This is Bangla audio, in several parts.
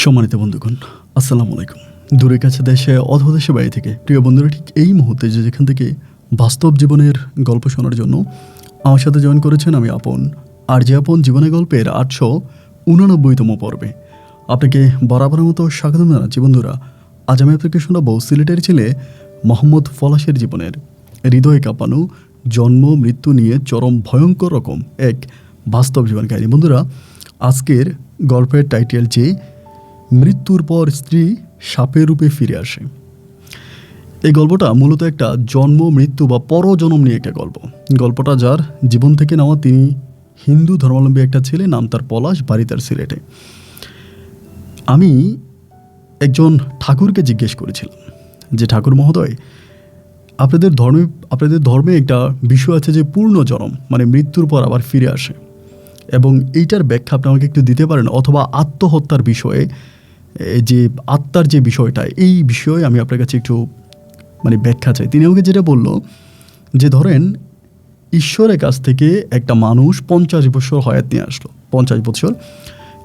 সম্মানিত বন্ধুগণ, আসসালামু আলাইকুম। দূরে কাছে দেশে অথবা দেশে বাইরে থেকে প্রিয় বন্ধুরা, ঠিক এই মুহূর্তে যেখান থেকে বাস্তব জীবনের গল্প শোনার জন্য আমার সাথে জয়েন করেছেন আমি আপন, আর যে আপন জীবনের গল্পের 889তম পর্বে আপনাকে বরাবরের মতো স্বাগত জানাচ্ছি। বন্ধুরা, আজ আমি আপনাকে শোনাবো সিলেটের ছেলে মোহাম্মদ পলাশের জীবনের হৃদয় কাঁপানো জন্ম মৃত্যু নিয়ে চরম ভয়ঙ্কর রকম এক বাস্তব জীবন কাহিনী। বন্ধুরা, আজকের গল্পের টাইটেল যে মৃত্যুর পর স্ত্রী সাপের রূপে ফিরে আসে। এই গল্পটা মূলত একটা জন্ম মৃত্যু বা পরজন্ম নিয়ে একটা গল্পটা যার জীবন থেকে নেওয়া। তিনি হিন্দু ধর্মাবলম্বী একটা ছেলে, নাম তার পলাশ, বাড়ি তার সিলেটে। আমি একজন ঠাকুরকে জিজ্ঞেস করেছিলাম যে, ঠাকুর মহোদয়, আপনাদের ধর্মে একটা বিষয় আছে যে পূর্ণ জন্ম, মানে মৃত্যুর পর আবার ফিরে আসে, এবং এইটার ব্যাখ্যা আপনি আমাকে একটু দিতে পারেন, অথবা আত্মহত্যার বিষয়ে যে আত্মার যে বিষয়টা, এই বিষয়ে আমি আপনার কাছে একটু ব্যাখ্যা চাই। তিনি আমাকে যেটা বলল যে, ধরেন ঈশ্বরের কাছ থেকে একটা মানুষ 50 বছর হয়াত নিয়ে আসলো, 50 বছর,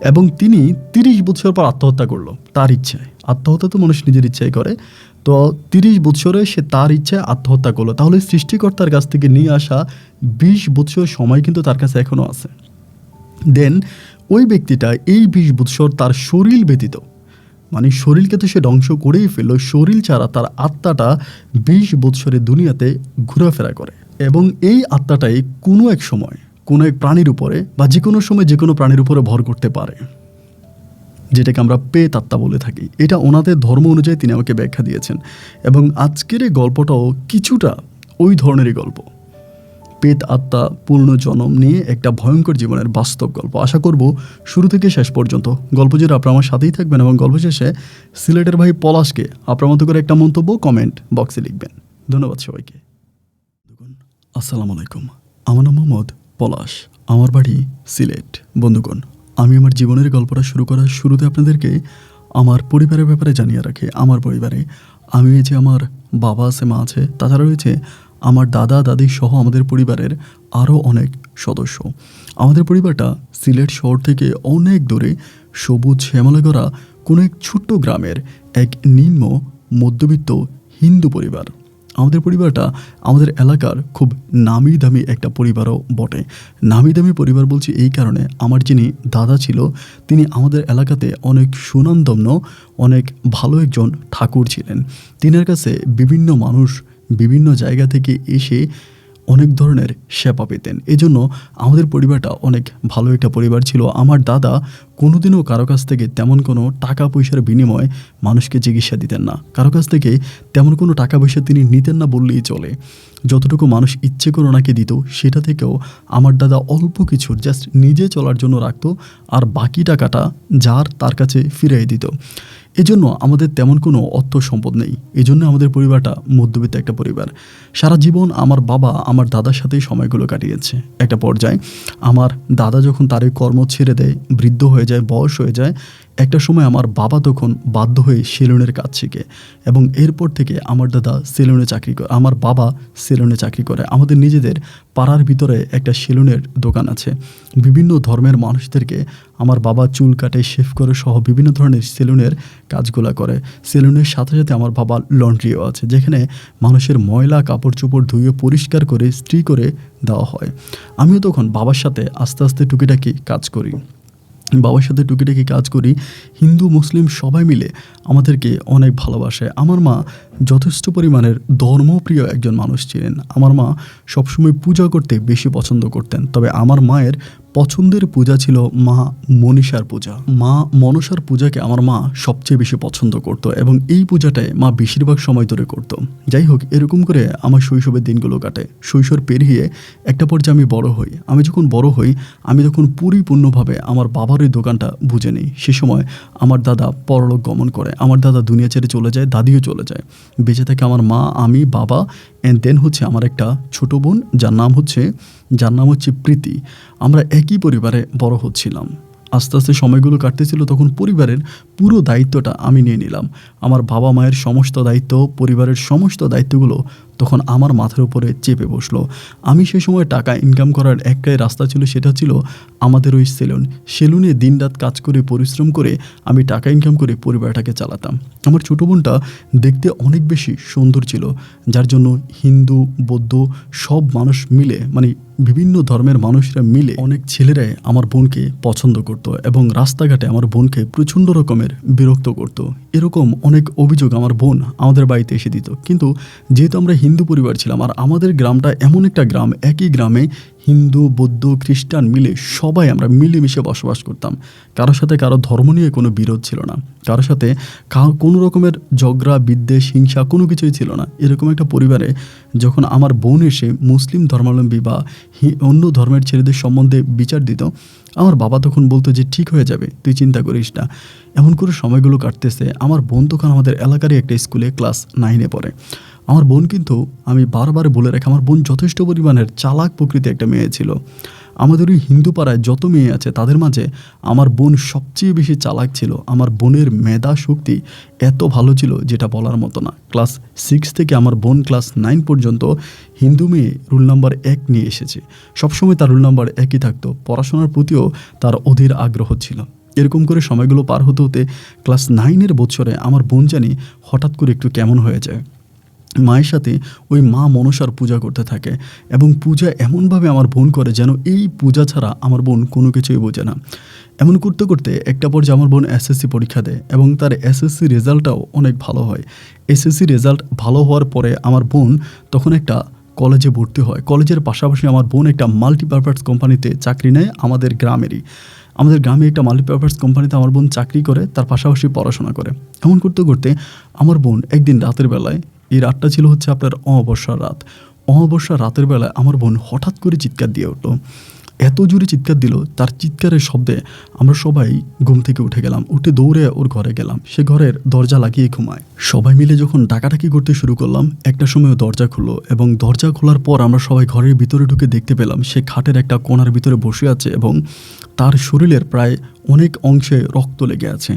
এবং তিনি 30 বছর পর আত্মহত্যা করলো তার ইচ্ছায়। আত্মহত্যা তো মানুষ নিজের ইচ্ছায় করে, তো 30 বছরে সে তার ইচ্ছায় আত্মহত্যা করলো। তাহলে সৃষ্টিকর্তার কাছ থেকে নিয়ে আসা 20 বছর সময় কিন্তু তার কাছে এখনও আছে। দেন ওই ব্যক্তিটা এই 20 বছর তার শরীর ব্যতীত, মানে শরীরকে তো সে ধ্বংস করেই ফেললো, শরীর ছাড়া তার আত্মাটা 20 বছরের দুনিয়াতে ঘোরাফেরা করে, এবং এই আত্মাটাই কোনো এক সময় কোনো এক প্রাণীর উপরে বা যে কোনো সময় যে কোনো প্রাণীর উপরে ভর করতে পারে, যেটাকে আমরা প্রেত আত্মা বলে থাকি। এটা ওনাদের ধর্ম অনুযায়ী তিনি আমাকে ব্যাখ্যা দিয়েছেন, এবং আজকের এই গল্পটাও কিছুটা ওই ধরনেরই গল্প। প্রেত আত্মা পূর্ণ জন্ম নিয়ে একটা ভয়ঙ্কর জীবনের বাস্তব গল্প। আশা করব শুরু থেকে শেষ পর্যন্ত গল্প জুড়ে আপনারা আমার সাথেই থাকবেন, এবং গল্প শেষে সিলেটের ভাই পলাশকে আপনার মতো করে একটা মন্তব্য কমেন্ট বক্সে লিখবেন। ধন্যবাদ সবাইকে। আসসালামু আলাইকুম। আমার নাম মোহাম্মদ পলাশ, আমার বাড়ি সিলেট। বন্ধুগণ, আমি আমার জীবনের গল্পটা শুরু করার শুরুতে আপনাদেরকে আমার পরিবারের ব্যাপারে জানিয়ে রাখি। আমার পরিবারে আমি যে আমার বাবা আছে, মা আছে, তাছাড়া রয়েছে আমার দাদা দাদি সহ আমাদের পরিবারের আরও অনেক সদস্য। আমাদের পরিবারটা সিলেট শহর থেকে অনেক দূরে সবুজ শ্যামলে গড়া কোনো এক ছোট্ট গ্রামের এক নিম্ন মধ্যবিত্ত হিন্দু পরিবার। আমাদের পরিবারটা আমাদের এলাকার খুব নামি দামি একটা পরিবারও বটে। নামি দামি পরিবার বলছি এই কারণে, আমার যিনি দাদা ছিল তিনি আমাদের এলাকাতে অনেক সুনামধন্য, অনেক ভালো একজন ঠাকুর ছিলেন। তিনার কাছে বিভিন্ন মানুষ বিভিন্ন জায়গা থেকে এসে অনেক ধরনের সেবা পেতেন। এজন্য আমাদের পরিবারটা অনেক ভালো একটা পরিবার ছিল। আমার দাদা কোনোদিনও কারো কাছ থেকে তেমন কোনো টাকা পয়সার বিনিময়ে মানুষকে চিকিৎসা দিতেন না, কারো কাছ থেকে তেমন কোনো টাকা পয়সা তিনি নিতেন না বললেই চলে। যতটুকু মানুষ ইচ্ছে করে ওনাকে দিত, সেটা থেকেও আমার দাদা অল্প কিছু জাস্ট নিজে চলার জন্য রাখতো, আর বাকি টাকাটা যার তার কাছে ফিরিয়ে দিত। এজন্য আমাদের তেমন কোনো অর্থ সম্পদ নেই। এজন্য আমাদের পরিবারটা মধ্যবিত্ত একটা পরিবার। সারা জীবন আমার বাবা আমার দাদার সাথেই সময়গুলো কাটিয়েছে। একটা পর্যায়ে আমার দাদা যখন তার কর্ম ছেড়ে দেয়, বৃদ্ধ হয়ে যায়, বয়স হয়ে যায়, একটা সময় আমার বাবা তখন বাধ্য হয়ে সেলুনের কাজ শিখে, এবং এরপর থেকে আমার দাদা সেলুনে চাকরি করে, আমার বাবা সেলুনে চাকরি করে। আমাদের নিজেদের পাড়ার ভিতরে একটা সেলুনের দোকান আছে। বিভিন্ন ধর্মের মানুষদেরকে আমার বাবা চুল কাটে, শেভ করে সহ বিভিন্ন ধরনের সেলুনের কাজগুলো করে। সেলুনের সাথে সাথে আমার বাবা লন্ড্রিও আছে, যেখানে মানুষের ময়লা কাপড় চোপড় ধুয়ে পরিষ্কার করে ইস্ত্রি করে দেওয়া হয়। আমিও তখন বাবার সাথে আস্তে আস্তে টুকিটাকি কাজ করি। হিন্দু মুসলিম সবাই মিলে আমাদেরকে অনেক ভালোবাসে। আমার মা যথেষ্ট পরিমাণের ধর্মপ্রিয় একজন মানুষ ছিলেন। আমার মা সবসময় পূজা করতে বেশি পছন্দ করতেন, তবে আমার মায়ের পছন্দের পূজা ছিল মা মনসার পূজা। মা মনসার পূজাকে আমার মা সবচেয়ে বেশি পছন্দ করতো, এবং এই পূজাটাই মা বেশিরভাগ সময় ধরে করতো। যাই হোক, এরকম করে আমার শৈশবের দিনগুলো কাটে। শৈশব পেরিয়ে একটা পর্যায়ে আমি বড় হই। আমি যখন বড় হই, আমি তখন পরিপূর্ণভাবে আমার বাবার ওই দোকানটা বুঝে নিই। সে সময় আমার দাদা পরলোক গমন করে, আমার দাদা দুনিয়া ছেড়ে চলে যায়, দাদিও চলে যায়। বেঁচে থাকে আমার মা, আমি, বাবা, অ্যান্ড দেন হচ্ছে আমার একটা ছোট বোন যার নাম হচ্ছে প্রীতি। আমরা একই পরিবারে বড় হচ্ছিলাম। আস্তে আস্তে সময়গুলো কাটতেছিল, তখন পরিবারের পুরো দায়িত্বটা আমি নিয়ে নিলাম। আমার বাবা মায়ের সমস্ত দায়িত্ব, পরিবারের সমস্ত দায়িত্বগুলো তখন আমার মাথার উপরে চেপে বসলো। আমি সেই সময় টাকা ইনকাম করার একটাই রাস্তা ছিল, সেটা ছিল আমাদের ওই সেলুনে দিনরাত কাজ করে পরিশ্রম করে আমি টাকা ইনকাম করে পরিবারটাকে চালাতাম। আমার ছোটো বোনটা দেখতে অনেক বেশি সুন্দর ছিল, যার জন্য হিন্দু বৌদ্ধ সব মানুষ মিলে, মানে বিভিন্ন ধর্মের মানুষরা মিলে অনেক ছেলেরাই আমার বোনকে পছন্দ করত এবং রাস্তাঘাটে আমার বোনকে প্রচণ্ড রকমের বিরক্ত করত। এরকম অনেক অভিযোগ আমার বোন আমাদের বাড়িতে এসে দিত। কিন্তু যেহেতু আমরা হিন্দু পরিবার ছিলাম, আর আমাদের গ্রামটা এমন একটা গ্রাম, একই গ্রামে হিন্দু বৌদ্ধ খ্রিস্টান মিলে সবাই আমরা মিলেমিশে বসবাস করতাম। কারোর সাথে কারো ধর্ম নিয়ে কোনো বিরোধ ছিল না, কারোর সাথে কোনো রকমের ঝগড়া বিদ্বেষ হিংসা কোনো কিছুই ছিল না। এরকম একটা পরিবারে যখন আমার বোন এসে মুসলিম ধর্মাবলম্বী বা অন্য ধর্মের ছেলেদের সম্বন্ধে বিচার দিত, আমার বাবা তখন বলতো যে ঠিক হয়ে যাবে, তুই চিন্তা করিস না। এমন করে সময়গুলো কাটতেছে। আমার বোন তখন আমাদের এলাকারই একটা স্কুলে ক্লাস 9-এ পড়ে। আমার বোন কিন্তু, আমি বারবার বলে রাখি, আমার বোন যথেষ্ট পরিমাণের চালাক প্রকৃতি একটা মেয়ে ছিল। আমাদের ওই হিন্দু পাড়ায় যত মেয়ে আছে তাদের মাঝে আমার বোন সবচেয়ে বেশি চালাক ছিল। আমার বোনের মেধা শক্তি এত ভালো ছিল যেটা বলার মতো না। ক্লাস 6 থেকে আমার বোন ক্লাস 9 পর্যন্ত হিন্দু মেয়ে রোল নাম্বার 1 নিয়ে এসেছে। সবসময় তার রোল নাম্বার 1ই থাকতো। পড়াশোনার প্রতিও তার অধীর আগ্রহ ছিল। এরকম করে সময়গুলো পার হতে হতে ক্লাস 9-এর বছরে আমার বোন জানি হঠাৎ করে একটু কেমন হয়ে যায়। মায়ের সাথে ওই মা মনসার পূজা করতে থাকে এবং পূজা এমনভাবে আমার বোন করে যেন এই পূজা ছাড়া আমার বোন কোনো কিছুই বোঝে না। এমন করতে করতে একটা পর্যায়ে আমার বোন এসএসসি পরীক্ষা দেয় এবং তার এসএসসি রেজাল্টটাও অনেক ভালো হয়। এসএসসি রেজাল্ট ভালো হওয়ার পরে আমার বোন তখন একটা কলেজে ভর্তি হয়। কলেজের পাশাপাশি আমার বোন একটা মাল্টিপারপাস কোম্পানিতে চাকরি নেয়, আমাদের গ্রামে একটা মাল্টিপারপাস কোম্পানিতে আমার বোন চাকরি করে, তার পাশাপাশি পড়াশোনা করে। এমন করতে করতে আমার বোন একদিন রাতের বেলায়, এই রাতটা ছিল হচ্ছে আপনার অমাবস্যার রাতের বেলায় আমার বোন হঠাৎ করে চিৎকার দিয়ে উঠলো। এত জোরে চিৎকার দিল, তার চিৎকারের শব্দে আমরা সবাই ঘুম থেকে উঠে গেলাম। উঠে দৌড়ে ওর ঘরে গেলাম। সে ঘরের দরজা লাগিয়ে ঘুমায়। সবাই মিলে যখন ডাকাডাকি করতে শুরু করলাম, একটা সময় দরজা খুললো এবং দরজা খোলার পর আমরা সবাই ঘরের ভিতরে ঢুকে দেখতে পেলাম সে খাটের একটা কোণার ভিতরে বসে আছে এবং তার শরীরের প্রায় অনেক অংশে রক্ত লেগে আছে।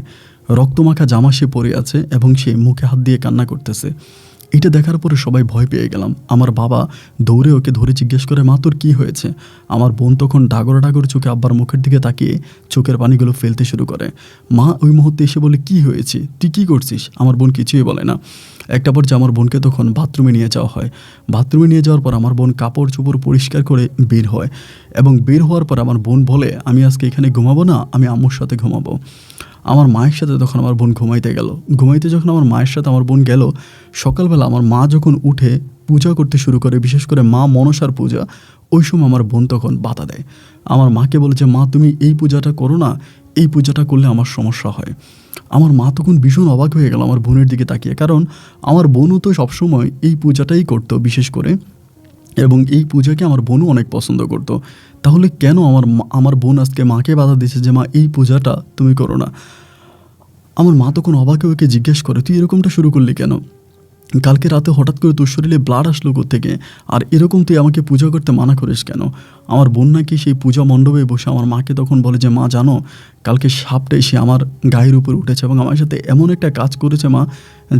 রক্তমাখা জামা সে পরে আছে এবং সে মুখে হাত দিয়ে কান্না করতেছে। এটা দেখার পরে সবাই ভয় পেয়ে গেলাম। আমার বাবা দৌড়ে ওকে ধরে জিজ্ঞেস করে, মা তোর কী হয়েছে? আমার বোন তখন ডাগর চোখে আব্বার মুখের দিকে তাকিয়ে চোখের পানিগুলো ফেলতে শুরু করে। মা ওই মুহূর্তে এসে বলে, কী হয়েছে, তুই কী করছিস? আমার বোন কিছুই বলে না। একটা পর্যায়ে আমার বোনকে তখন বাথরুমে নিয়ে যাওয়া হয়। বাথরুমে নিয়ে যাওয়ার পর আমার বোন কাপড় চোপড় পরিষ্কার করে বের হয় এবং বের হওয়ার পর আমার বোন বলে, আমি আজকে এখানে ঘুমাবো না, আমি আম্মুর সাথে ঘুমাবো। আমার মায়ের সাথে তখন আমার বোন ঘুমাইতে যখন আমার মায়ের সাথে আমার বোন গেল, সকালবেলা আমার মা যখন উঠে পূজা করতে শুরু করে, বিশেষ করে মা মনসার পূজা, ওই সময় আমার বোন তখন বাধা দেয়। আমার মাকে বলে যে, মা তুমি এই পূজাটা করো না, এই পূজাটা করলে আমার সমস্যা হয়। আমার মা তখন ভীষণ অবাক হয়ে গেল আমার বোনের দিকে তাকিয়ে, কারণ আমার বোনও তো সবসময় এই পূজাটাই করতো বিশেষ করে, এবং এই পূজাকে আমার বোনও অনেক পছন্দ করতো। তাহলে কেন আমার বোন আজকে মাকে বাধা দিয়েছে যে, মা এই পূজাটা তুমি করো না? আমার মা তখন অবাক হয়ে ওকে জিজ্ঞেস করে, তুই এরকমটা শুরু করলি কেন? কালকে রাতে হঠাৎ করে তোর শরীরে ব্লাড আসলো কোত্থেকে? আর এরকম তুই আমাকে পূজা করতে মানা করিস কেন? আমার বোন নাকি সেই পূজা মণ্ডপে বসে আমার মাকে তখন বলে যে, মা জানো, কালকে সাপটা এসে আমার গায়ের উপর উঠেছে এবং আমার সাথে এমন একটা কাজ করেছে মা,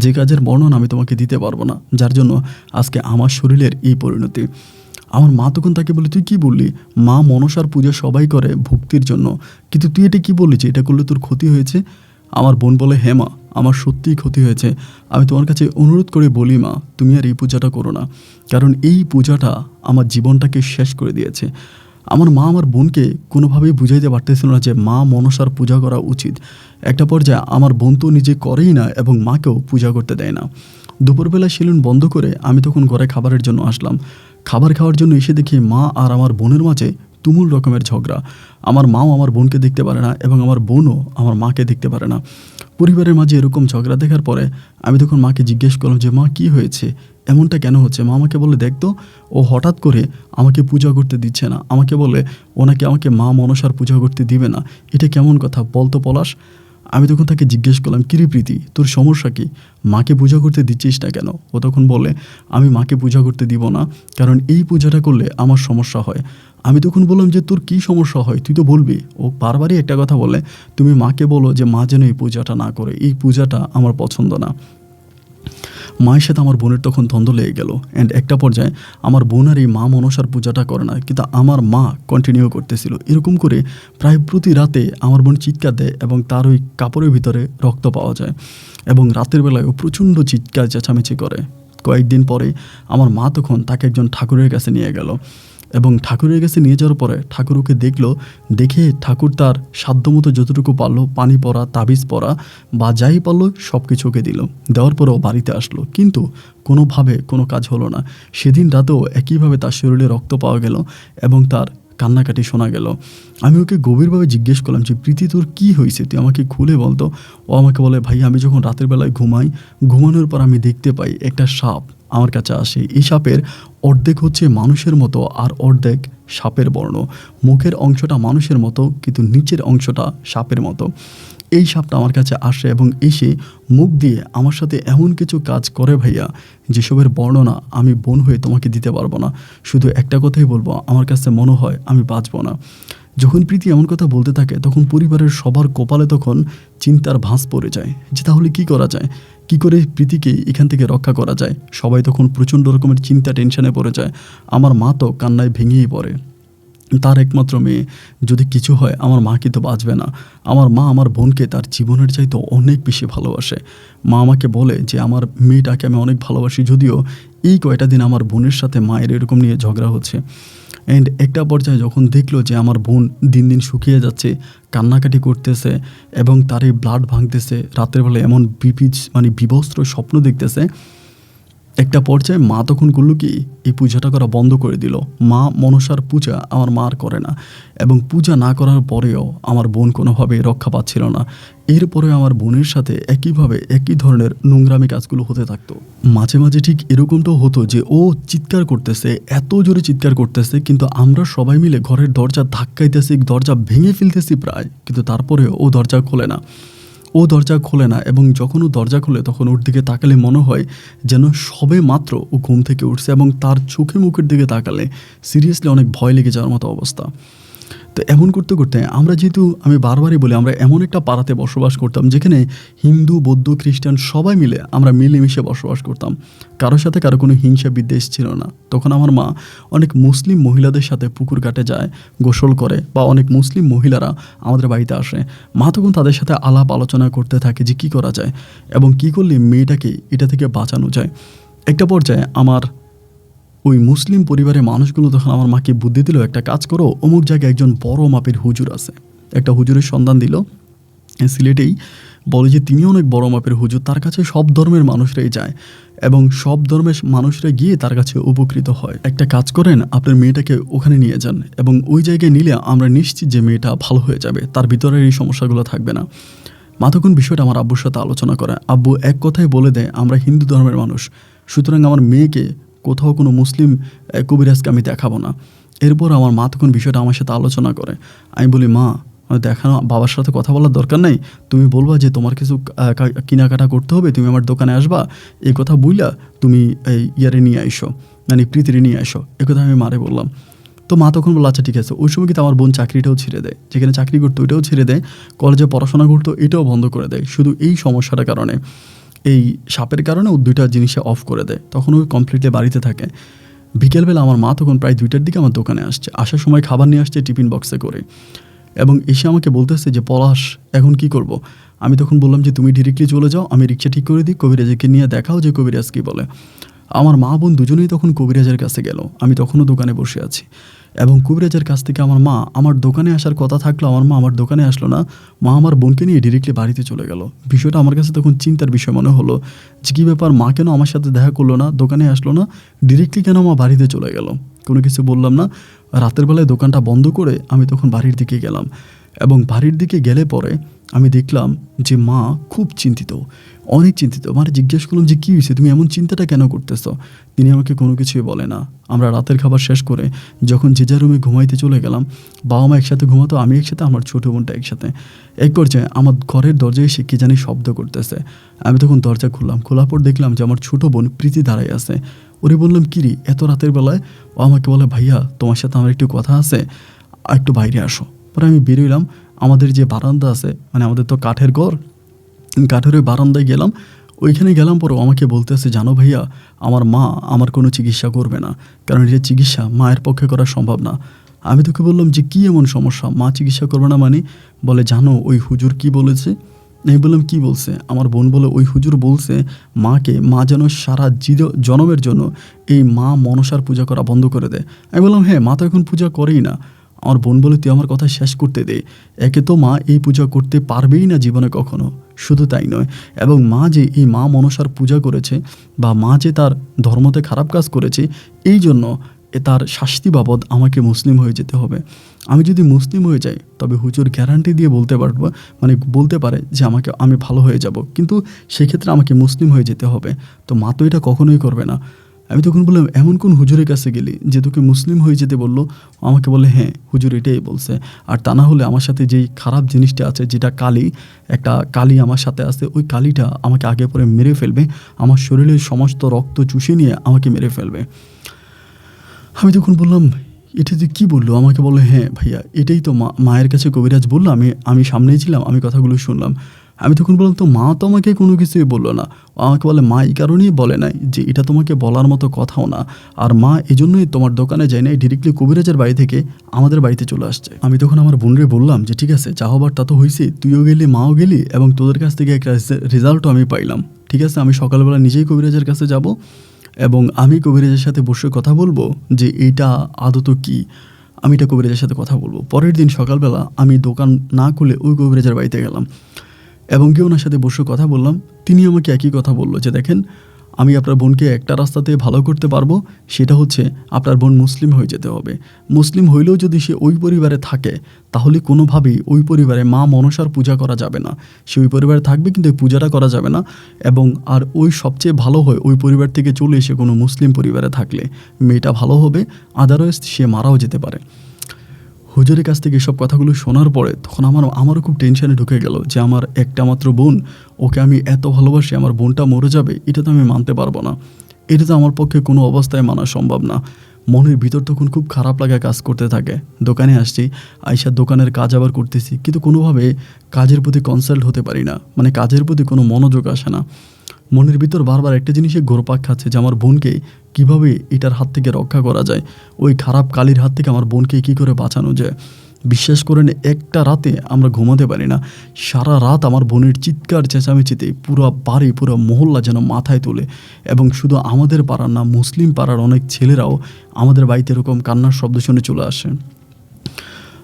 যে কাজের বর্ণনা আমি তোমাকে দিতে পারবো না, যার জন্য আজকে আমার শরীরের এই পরিণতি। আমার মা তখন তাকে বলে, তুই কী বললি? মা মনসার পূজা সবাই করে ভক্তির জন্য, কিন্তু তুই এটা কী বললি যে এটা করলে তোর ক্ষতি হয়েছে? আমার বোন বলে, হ্যাঁ মা, আমার সত্যিই ক্ষতি হয়েছে। আমি তোমার কাছে অনুরোধ করে বলি মা, তুমি আর এই পূজাটা করো না, কারণ এই পূজাটা আমার জীবনটাকে শেষ করে দিয়েছে। আমার মা আমার বোনকে কোনোভাবেই বুঝাইতে পারতেছিল না যে মা মনসার পূজা করা উচিত। একটা পর্যায়ে আমার বোন তো নিজে করেই না এবং মাকেও পূজা করতে দেয় না। দুপুরবেলা সেলুন বন্ধ করে আমি তখন ঘরে খাবারের জন্য আসলাম। খাবার খাওয়ার জন্য এসে দেখি মা আর আমার বোনের মাঝে তুমুল রকমের ঝগড়া। আমার মাও আমার বোনকে দেখতে পারে না এবং আমার বোনও আমার মাকে দেখতে পারে না। পরিবারের মাঝে এরকম ঝগড়া দেখার পরে আমি তখন মাকে জিজ্ঞেস করলাম যে, মা কী হয়েছে, এমনটা কেন হচ্ছে? মা আমাকে বলে, দেখতো, ও হঠাৎ করে আমাকে পূজা করতে দিচ্ছে না। আমাকে বলে আমাকে মা মনসার পূজা করতে দিবে না। এটা কেমন কথা বলতো পলাশ? আমি তখন তাকে জিজ্ঞেস করলাম, কিরে প্রীতি, তোর সমস্যা কি? মাকে পূজা করতে দিচ্ছিস না কেন? ও তখন বলে, আমি মাকে পূজা করতে দিব না, কারণ এই পূজাটা করলে আমার সমস্যা হয়। আমি তখন বললাম যে, তোর কী সমস্যা হয় তুই তো বলবি। ও বারবারই একটা কথা বলে, তুমি মাকে বলো যে মা যেন এই পূজাটা না করে, এই পূজাটা আমার পছন্দ না। মায়ের সাথে আমার বোনের তখন দ্বন্দ্ব লেগে গেল। অ্যান্ড একটা পর্যায়ে আমার বোন আর এই মা মনসার পূজাটা করে না, কিন্তু আমার মা কন্টিনিউ করতেছিল। এরকম করে প্রায় প্রতি রাতে আমার বোন চিৎকার দেয় এবং তার ওই কাপড়ের ভিতরে রক্ত পাওয়া যায় এবং রাতের বেলায় ও প্রচণ্ড চিৎকার চেঁচামেচি করে। কয়েকদিন পরে আমার মা তখন তাকে একজন ঠাকুরের কাছে নিয়ে গেল এবং ঠাকুরের কাছে নিয়ে যাওয়ার পরে ঠাকুর ওকে দেখলো। দেখে ঠাকুর তার সাধ্যমতো যতটুকু পারলো পানি পড়া, তাবিজ পড়া বা যাই পারলো সব কিছু ওকে দিল। দেওয়ার পরেও বাড়িতে আসলো, কিন্তু কোনোভাবে কোনো কাজ হলো না। সেদিন রাতেও একইভাবে তার শরীরে রক্ত পাওয়া গেল এবং তার কান্নাকাটি শোনা গেল। আমি ওকে গভীরভাবে জিজ্ঞেস করলাম যে প্রীতি তোর কী হয়েছে, তুই আমাকে খুলে বলতো। ও আমাকে বলে, ভাই আমি যখন রাতের বেলায় ঘুমাই, ঘুমানোর পর আমি দেখতে পাই একটা সাপ আমার কাছে আসে। এই সাপের অর্ধেক হচ্ছে মানুষের মতো আর অর্ধেক সাপের বর্ণ। মুখের অংশটা মানুষের মতো কিন্তু নিচের অংশটা সাপের মতো। এই সাপটা আমার কাছে আসে এবং এসে মুখ দিয়ে আমার সাথে এমন কিছু কাজ করে ভাইয়া, যেসবের বর্ণনা আমি বোন হয়ে তোমাকে দিতে পারবো না। শুধু একটা কথাই বলবো, আমার কাছে মনে হয় আমি বাঁচবো না। যখন প্রীতি এমন কথা বলতে থাকে তখন পরিবারের সবার কপালে তখন চিন্তার ভাঁজ পড়ে যায় যে তাহলে কি করা যায়, কি করে প্রীতিকে এখান থেকে রক্ষা করা যায়। সবাই তখন প্রচণ্ড রকমের চিন্তা টেনশনে পড়ে যায়। আমার মা তো কান্নায় ভেঙেই পড়ে। তার একমাত্র মেয়ে, যদি কিছু হয় আমার মা কিন্তু বাঁচবে না। আমার মা আমার বোনকে তার জীবনের চাইতে অনেক বেশি ভালোবাসে। মা আমাকে বলে যে আমার মেয়েটাকে আমি অনেক ভালোবাসি, যদিও এই কয়টা দিন আমার বোনের সাথে মায়ের এরকম নিয়ে ঝগড়া হচ্ছে। অ্যান্ড একটা পর্যায়ে যখন দেখলো যে আমার বোন দিন দিন শুকিয়ে যাচ্ছে, কান্নাকাটি করতেছে এবং তার এই ব্লাড ভাঙতেছে, রাতের বেলা এমন বিবস্ত্র স্বপ্ন দেখতেছে, একটা পর্যায়ে মা তখন করলো কি, এই পূজাটা করা বন্ধ করে দিল। মা মনসার পূজা আমার মা আর করে না এবং পূজা না করার পরেও আমার বোন কোনোভাবে রক্ষা পাচ্ছিল না। এরপরে আমার বোনের সাথে একইভাবে একই ধরনের নোংরামি কাজগুলো হতে থাকতো। মাঝে মাঝে ঠিক এরকমটাও হতো যে ও চিৎকার করতেছে, এত জোরে চিৎকার করতেছে, কিন্তু আমরা সবাই মিলে ঘরের দরজা ধাক্কাইতেছি, দরজা ভেঙে ফেলতেছি প্রায়, কিন্তু তারপরেও ও দরজা খোলে না। এবং যখন ও দরজা খোলে তখন ওর দিকে তাকালে মনে হয় যেন সবে মাত্র ও ঘুম থেকে উঠছে এবং তার চোখে মুখের দিকে তাকালে সিরিয়াসলি অনেক ভয় লেগে যাওয়ার মতো অবস্থা। তো এমন করতে করতে আমরা, যেহেতু আমি বারবারই বলি, আমরা এমন একটা পাড়াতে বসবাস করতাম যেখানে হিন্দু, বৌদ্ধ, খ্রিস্টান সবাই মিলে আমরা মিলেমিশে বসবাস করতাম। কারোর সাথে কারো কোনো হিংসা বিদ্বেষ ছিল না। তখন আমার মা অনেক মুসলিম মহিলাদের সাথে পুকুর ঘাটে যায়, গোসল করে, বা অনেক মুসলিম মহিলারা আমাদের বাড়িতে আসে। মা তখন তাদের সাথে আলাপ আলোচনা করতে থাকে যে কী করা যায় এবং কী করলে মেয়েটাকে এটা থেকে বাঁচানো যায়। একটা পর্যায়ে আমার ওই মুসলিম পরিবারের মানুষগুলো তখন আমার মাকে বুদ্ধি দিল, একটা কাজ করো, অমুক জায়গায় একজন বড় মাপের হুজুর আছে। একটা হুজুরের সন্ধান দিল সিলেটেই, বলে যে তিনি অনেক বড় মাপের হুজুর, তার কাছে সব ধর্মের মানুষরাই যায় এবং সব ধর্মের মানুষরা গিয়ে তার কাছে উপকৃত হয়। একটা কাজ করেন, আপনার মেয়েটাকে ওখানে নিয়ে যান এবং ওই জায়গায় নিলে আমরা নিশ্চিত যে মেয়েটা ভালো হয়ে যাবে, তার ভিতরের এই সমস্যাগুলো থাকবে না। মা তখন বিষয়টা আমার আব্বুর সাথে আলোচনা করে। আব্বু এক কথায় বলে দেয়, আমরা হিন্দু ধর্মের মানুষ, সুতরাং আমার মেয়েকে কোথাও কোনো মুসলিম কবিরাজকে আমি দেখাবো না। এরপর আমার মা তখন বিষয়টা আমার সাথে আলোচনা করে। আমি বলি, মা দেখানো বাবার সাথে কথা বলার দরকার নেই, তুমি বলবা যে তোমার কিছু কেনাকাটা করতে হবে, তুমি আমার দোকানে আসবা, এই কথা বুঝলা তুমি এই ইয়ারে নিয়ে আইসো, মানে প্রীতিরে নিয়ে আসো, এ কথা আমি মারে বললাম। তো মা তখন বললো আচ্ছা ঠিক আছে। ওই সময় কিন্তু আমার বোন চাকরিটাও ছেড়ে দেয়, যেখানে চাকরি করতো ওইটাও ছেড়ে দেয়, কলেজে পড়াশোনা করতো এটাও বন্ধ করে দেয়, শুধু এই সমস্যাটার কারণে, এই সাপের কারণে ও দুইটা জিনিসে অফ করে দেয়। তখন ওই কমপ্লিটলি বাড়িতে থাকে। বিকেলবেলা আমার মা তখন প্রায় 2টার দিকে আমার দোকানে আসছে, আসার সময় খাবার নিয়ে আসছে টিফিন বক্সে করে এবং এসে আমাকে বলতেছে যে পলাশ এখন কি করব। আমি তখন বললাম যে তুমি ডিরেক্টলি চলে যাও, আমি রিক্সা ঠিক করে দিই, কবিরাজকে নিয়ে দেখাও যে কবিরাজ কী বলে। আমার মা বোন দুজনেই তখন কবিরাজের কাছে গেল। আমি তখনও দোকানে বসে আছি এবং কবিরাজের কাছ থেকে আমার মা আমার দোকানে আসার কথা থাকলো, আমার মা আমার দোকানে আসলো না, মা আমার বোনকে নিয়ে ডিরেক্টলি বাড়িতে চলে গেল। বিষয়টা আমার কাছে তখন চিন্তার বিষয় মনে হলো যে কী ব্যাপার, মা কেন আমার সাথে দেখা করলো না, দোকানে আসলো না, ডিরেক্টলি কেন মা বাড়িতে চলে গেল। কোনো কিছু বললাম না। রাতের বেলায় দোকানটা বন্ধ করে আমি তখন বাড়ির দিকে গেলাম এবং বাড়ির দিকে গেলে পরে আমি দেখলাম যে মা খুব চিন্তিত, অনেক চিন্তিত। মানে জিজ্ঞেস করলাম যে কী হয়েছে, তুমি এমন চিন্তাটা কেন করতেছ। তিনি আমাকে কোনো কিছুই বলে না। আমরা রাতের খাবার শেষ করে যখন যে যার রুমে ঘুমাইতে চলে গেলাম, বাবা মা একসাথে ঘুমাতো, আমি একসাথে, আমার ছোটো বোনটা একসাথে। এক পর্যায়ে আমার ঘরের দরজায় এসে কে জানি শব্দ করতেছে। আমি তখন দরজা খুললাম, খোলার পর দেখলাম যে আমার ছোটো বোন প্রীতি দাঁড়ায় আছে। ওরে বললাম কিরি এত রাতের বেলায়, ও আমাকে বলে ভাইয়া তোমার সাথে আমার একটু কথা আছে, একটু বাইরে আসো। পরে আমি বেরোইলাম, আমাদের যে বারান্দা আছে, মানে আমাদের তো কাঠের ঘর, কাঠের ওই বারান্দায় গেলাম। ওইখানে গেলাম পরেও আমাকে বলতেছে, জানো ভাইয়া, আমার মা আমার কোনো চিকিৎসা করবে না, কারণ এটা চিকিৎসা মায়ের পক্ষে করা সম্ভব না। আমি তোকে বললাম যে কী এমন সমস্যা, মা চিকিৎসা করবে না মানে? বলে, জানো ওই হুজুর কি বলেছে? আমি বললাম, কী বলছে? আমার বোন বলে, ওই হুজুর বলছে মা যেন সারা জনমের জন্য এই মা মনসার পূজা করা বন্ধ করে দেয়। আমি বললাম, হ্যাঁ, মা তো এখন পূজা করেই না। আমার বোন বলে, তুই আমার কথা শেষ করতে দে। একে তো মা এই পূজা করতে পারবেই না জীবনে কখনো, শুধু তাই নয়, এবং মা যে এই মা মনসার পূজা করেছে বা মা যে তার ধর্মতে খারাপ কাজ করেছে, এই জন্য তার শাস্তি বাবদ আমাকে মুসলিম হয়ে যেতে হবে। আমি যদি মুসলিম হয়ে যাই তবে হুজুর গ্যারান্টি দিয়ে বলতে পারবো, মানে বলতে পারে যে আমি ভালো হয়ে যাব, কিন্তু সেক্ষেত্রে আমাকে মুসলিম হয়ে যেতে হবে। তো মা তো এটা কখনোই করবে না। আমি তখন বললাম, এমন কোন হুজুরের কাছে গেলি যে তোকে মুসলিম হয়ে যেতে বললো? আমাকে বলে, হ্যাঁ হুজুর এটাই বলছে, আর তা না হলে আমার সাথে যেই খারাপ জিনিসটা আছে, যেটা একটা কালি আমার সাথে আছে, ওই কালিটা আমাকে আগে পরে মেরে ফেলবে, আমার শরীরের সমস্ত রক্ত চুষে নিয়ে আমাকে মেরে ফেলবে। আমি তখন বললাম, এটা যে কী বললো? আমাকে বলে, হ্যাঁ ভাইয়া, এটাই তো মায়ের কাছে কবিরাজ বললো, আমি সামনেই ছিলাম, আমি কথাগুলো শুনলাম। আমি তখন বললাম, তো মা তো আমাকে কোনো কিছুই বললো না। আমাকে বলে, মা এই কারণেই বলে নাই যে এটা তোমাকে বলার মতো কথাও না, আর মা এজন্যই তোমার দোকানে যায় নাই, ডিরেক্টলি কবিরাজের বাড়ি থেকে আমাদের বাড়িতে চলে আসছে। আমি তখন আমার বোনরে বললাম যে ঠিক আছে, যা হবার তা তো হয়েছে, তুইও গেলি, মাও গেলি, এবং তোদের কাছ থেকে একটা রেজাল্টও আমি পাইলাম। ঠিক আছে, আমি সকালবেলা নিজেই কবিরাজের কাছে যাব এবং আমি কবিরাজের সাথে বসে কথা বলবো যে এইটা আদত কী। আমি এটা কবিরাজের সাথে কথা বলবো। পরের দিন সকালবেলা আমি দোকান না খুলে ওই কবিরাজের বাড়িতে গেলাম এবং গিয়ে ওনার সাথে বসে কথা বললাম। তিনি আমাকে একই কথা বললো যে দেখেন, আমি আপনার বোনকে একটা রাস্তাতে ভালো করতে পারবো, সেটা হচ্ছে আপনার বোন মুসলিম হয়ে যেতে হবে। মুসলিম হইলেও যদি সে ওই পরিবারে থাকে, তাহলে কোনোভাবেই ওই পরিবারে মা মনসার পূজা করা যাবে না। সে ওই পরিবারে থাকবে কিন্তু ওই পূজাটা করা যাবে না। এবং আর ওই সবচেয়ে ভালো হয় ওই পরিবার থেকে চলে এসে কোনো মুসলিম পরিবারে থাকলে মেয়েটা ভালো হবে, আদারওয়াইজ সে মারাও যেতে পারে। হুজুরের কাছ থেকে এসব কথাগুলো শোনার পরে তখন আমারও খুব টেনশনে ঢুকে গেল যে আমার একটা মাত্র বোন, ওকে আমি এত ভালোবাসি, আমার বোনটা মরে যাবে, এটা তো আমি মানতে পারবো না। এটা তো আমার পক্ষে কোনো অবস্থায় মানা সম্ভব না। মনের ভিতর তখন খুব খারাপ লাগা কাজ করতে থাকে। দোকানে আসছি, আইসার দোকানের কাজ আবার করতেছি, কিন্তু কোনোভাবে কাজের প্রতি কনসাল্ট হতে পারি না, মানে কাজের প্রতি কোনো মনোযোগ আসে না। মনের ভিতর বারবার একটা জিনিসে ঘোরপাক খাচ্ছে যে আমার বোনকে কিভাবে এটার হাত থেকে রক্ষা করা যায়, ওই খারাপ কালির হাত থেকে আমার বোনকে কী করে বাঁচানো যায়। বিশ্বাস করেন, একটা রাতে আমরা ঘুমাতে পারি না। সারা রাত আমার বোনের চিৎকার চেঁচামেচিতে পুরো বাড়ি, পুরো মহল্লা যেন মাথায় তোলে। এবং শুধু আমাদের পাড়ার না, মুসলিম পাড়ার অনেক ছেলেরাও আমাদের বাড়িতে এরকম কান্নার শব্দ শুনে চলে আসে।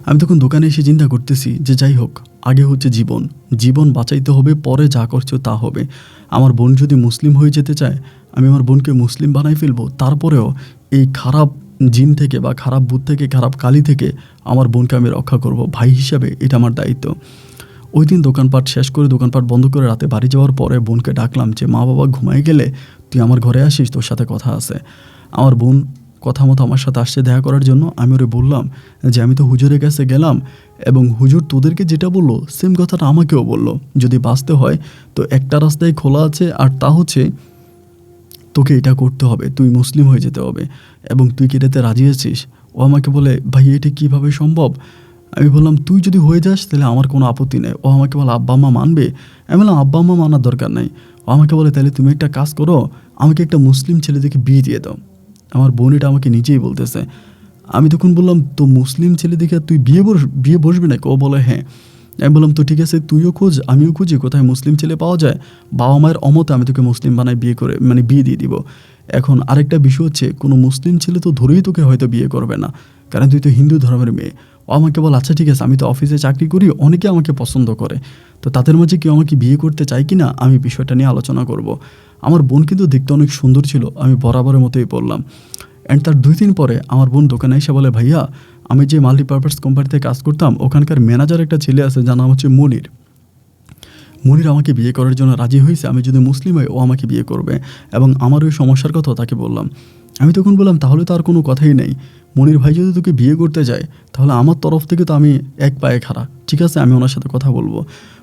আমি তখন দোকানে এসে চিন্তা করতেছি যে যাই হোক, আগে হচ্ছে জীবন বাঁচাইতে হবে, পরে যা করছো তা হবে। আমার বোন যদি মুসলিম হয়ে যেতে চায়, আমি আমার বোনকে মুসলিম বানাই ফেলবো। তারপরেও এই খারাপ জিন থেকে বা খারাপ ভূত থেকে, খারাপ কালি থেকে আমার বোনকে আমি রক্ষা করব। ভাই হিসাবে এটা আমার দায়িত্ব। ওই দিন দোকানপাট শেষ করে, দোকানপাট বন্ধ করে রাতে বাড়ি যাওয়ার পরে বোনকে ডাকলাম যে মা বাবা ঘুমাই গেলে তুই আমার ঘরে আসিস, তোর সাথে কথা আছে। আমার বোন কথা মতো আমার সাথে আসছে দেখা করার জন্য। আমি ওরে বললাম যে আমি তো হুজুরের কাছে গেলাম এবং হুজুর তোদেরকে যেটা বললো সেম কথাটা আমাকেও বললো, যদি বাঁচতে হয় তো একটা রাস্তায় খোলা আছে, আর তা হচ্ছে তোকে এটা করতে হবে, তুই মুসলিম হয়ে যেতে হবে, এবং তুই কি এটাতে রাজি আছিস? ও আমাকে বলে, ভাই এটা কীভাবে সম্ভব? আমি বললাম, তুই যদি হয়ে যাস তাহলে আমার কোনো আপত্তি নেই। ও আমাকে বলে, আব্বা আম্মা মানবে? আমি বললাম, আব্বা আম্মা মানার দরকার নাই। ও আমাকে বলে, তাহলে তুমি একটা কাজ করো, আমাকে একটা মুসলিম ছেলে দেখে বিয়ে দিয়ে দাও। আমার বোন এটা আমাকে নিজেই বলতেছে। আমি তখন বললাম, তো মুসলিম ছেলে দেখে তুই বিয়ে বসবি নাকি? ও বলে, হ্যাঁ। আমি বললাম, তো ঠিক আছে, তুইও খোঁজ, আমিও খুঁজি, কোথায় মুসলিম ছেলে পাওয়া যায়, বাবা মায়ের অমতে আমি তোকে মুসলিম বানায় বিয়ে দিয়ে দিব। এখন আরেকটা বিষয় হচ্ছে, কোনো মুসলিম ছেলে তো ধরেই তোকে হয়তো বিয়ে করবে না, কারণ তুই তো হিন্দু ধর্মের মেয়ে। ও আমাকে বল, আচ্ছা ঠিক আছে, আমি তো অফিসে চাকরি করি, অনেকে আমাকে পছন্দ করে, তো তাদের মাঝে কেউ আমাকে বিয়ে করতে চায় কি না, আমি বিষয়টা নিয়ে আলোচনা করব। আমার বোন কিন্তু দেখতে অনেক সুন্দর ছিল, আমি বরাবরের মতোই বললাম। অ্যান্ড তার 2 দিন পরে আমার বোন দোকানে এসে বলে, ভাইয়া আমি যে মাল্টিপারপাস কোম্পানিতে কাজ করতাম, ওখানকার ম্যানেজার একটা ছেলে আছে যার নাম হচ্ছে মনির আমাকে বিয়ে করার জন্য রাজি হয়েছে। আমি যদি মুসলিম হই ও আমাকে বিয়ে করবে, এবং আমার ওই সমস্যার কথা তাকে বললাম। আমি তখন বললাম, তাহলে তো আর কোনো কথাই নেই, মনির ভাই যদি তোকে বিয়ে করতে যায় তাহলে আমার তরফ থেকে তো আমি এক পায়ে খাড়া। ঠিক আছে, আমি ওনার সাথে কথা বলবো।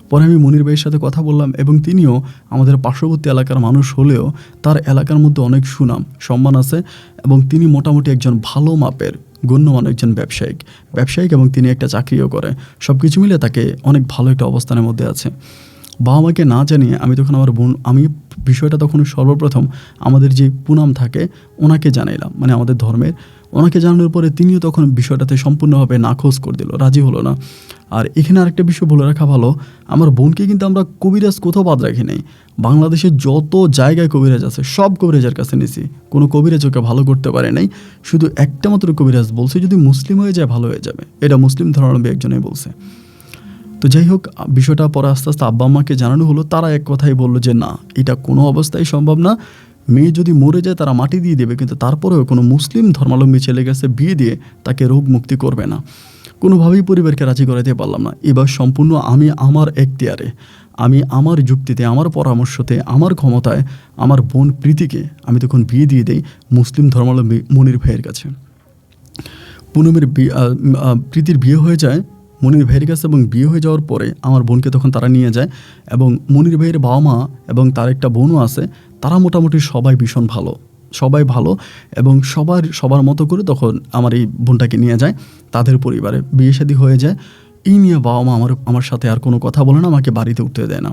পরে আমি মনির ভাইয়ের সাথে কথা বললাম, এবং তিনিও আমাদের পার্শ্ববর্তী এলাকার মানুষ হলেও তার এলাকার মধ্যে অনেক সুনাম সম্মান আছে, এবং তিনি মোটামুটি একজন ভালো মাপের গণ্যমান্য একজন ব্যবসায়িক, এবং তিনি একটা চাকরিও করে। সব কিছু মিলে তাকে অনেক ভালো একটা অবস্থানের মধ্যে আছে। বাবা মাকে না জানিয়ে আমি তখন আমার বোন, আমি বিষয়টা তখন সর্বপ্রথম আমাদের যে পুনাম থাকে ওনাকে জানাইলাম, মানে আমাদের ধর্মের। ওনাকে জানানোর পরে তিনিও তখন বিষয়টাতে সম্পূর্ণভাবে নাকচ করে দিল, রাজি হলো না। আর এখানে আরেকটা বিষয় বলে রাখা ভালো, আমার বোনকে কিন্তু আমরা কবিরাজ কোথাও বাদ রাখি নাই। বাংলাদেশের যত জায়গায় কবিরাজ আছে সব কবিরাজের কাছে নিছি, কোনো কবিরাজ ওকে ভালো করতে পারে নাই। শুধু একটা মাত্র কবিরাজ বলছে যদি মুসলিম হয়ে যায় ভালো হয়ে যাবে, এটা মুসলিম ধর্মাবলম্বী একজনেই বলছে। তো যাই হোক, বিষয়টা পরে আস্তে আস্তে আব্বা আম্মাকে জানানো হলো। তারা এক কথাই বললো যে না, এটা কোনো অবস্থায় সম্ভব না। মেয়ে যদি মরে যায় তারা মাটি দিয়ে দেবে, কিন্তু তারপরেও কোনো মুসলিম ধর্মাবলম্বী ছেলে কাছে বিয়ে দিয়ে তাকে রোগ মুক্তি করবে না। কোনোভাবেই পরিবারকে রাজি করাতে পারলাম না। এবার সম্পূর্ণ আমি আমার এখতিয়ারে, আমি আমার যুক্তিতে, আমার পরামর্শতে, আমার ক্ষমতায় আমার বোন প্রীতিকে আমি তখন বিয়ে দিয়ে দেই মুসলিম ধর্মাবলম্বী মনির ভাইয়ের কাছে। পুনমের প্রীতির বিয়ে হয়ে যায় মনির ভাইয়ের কাছে, এবং বিয়ে হয়ে যাওয়ার পরে আমার বোনকে তখন তারা নিয়ে যায়। এবং মনির ভাইয়ের বাবা মা এবং তার একটা বোনও আছে, তারা মোটামুটি সবাই ভীষণ ভালো, সবাই ভালো। এবং সবার মতো করে তখন আমার এই বোনটাকে নিয়ে যায় তাদের পরিবারে, বিয়ে শাদী হয়ে যায়। এই নিয়ে বাবা মা আমার সাথে আর কোনো কথা বলে না, আমাকে বাড়িতে উঠতে দেয় না,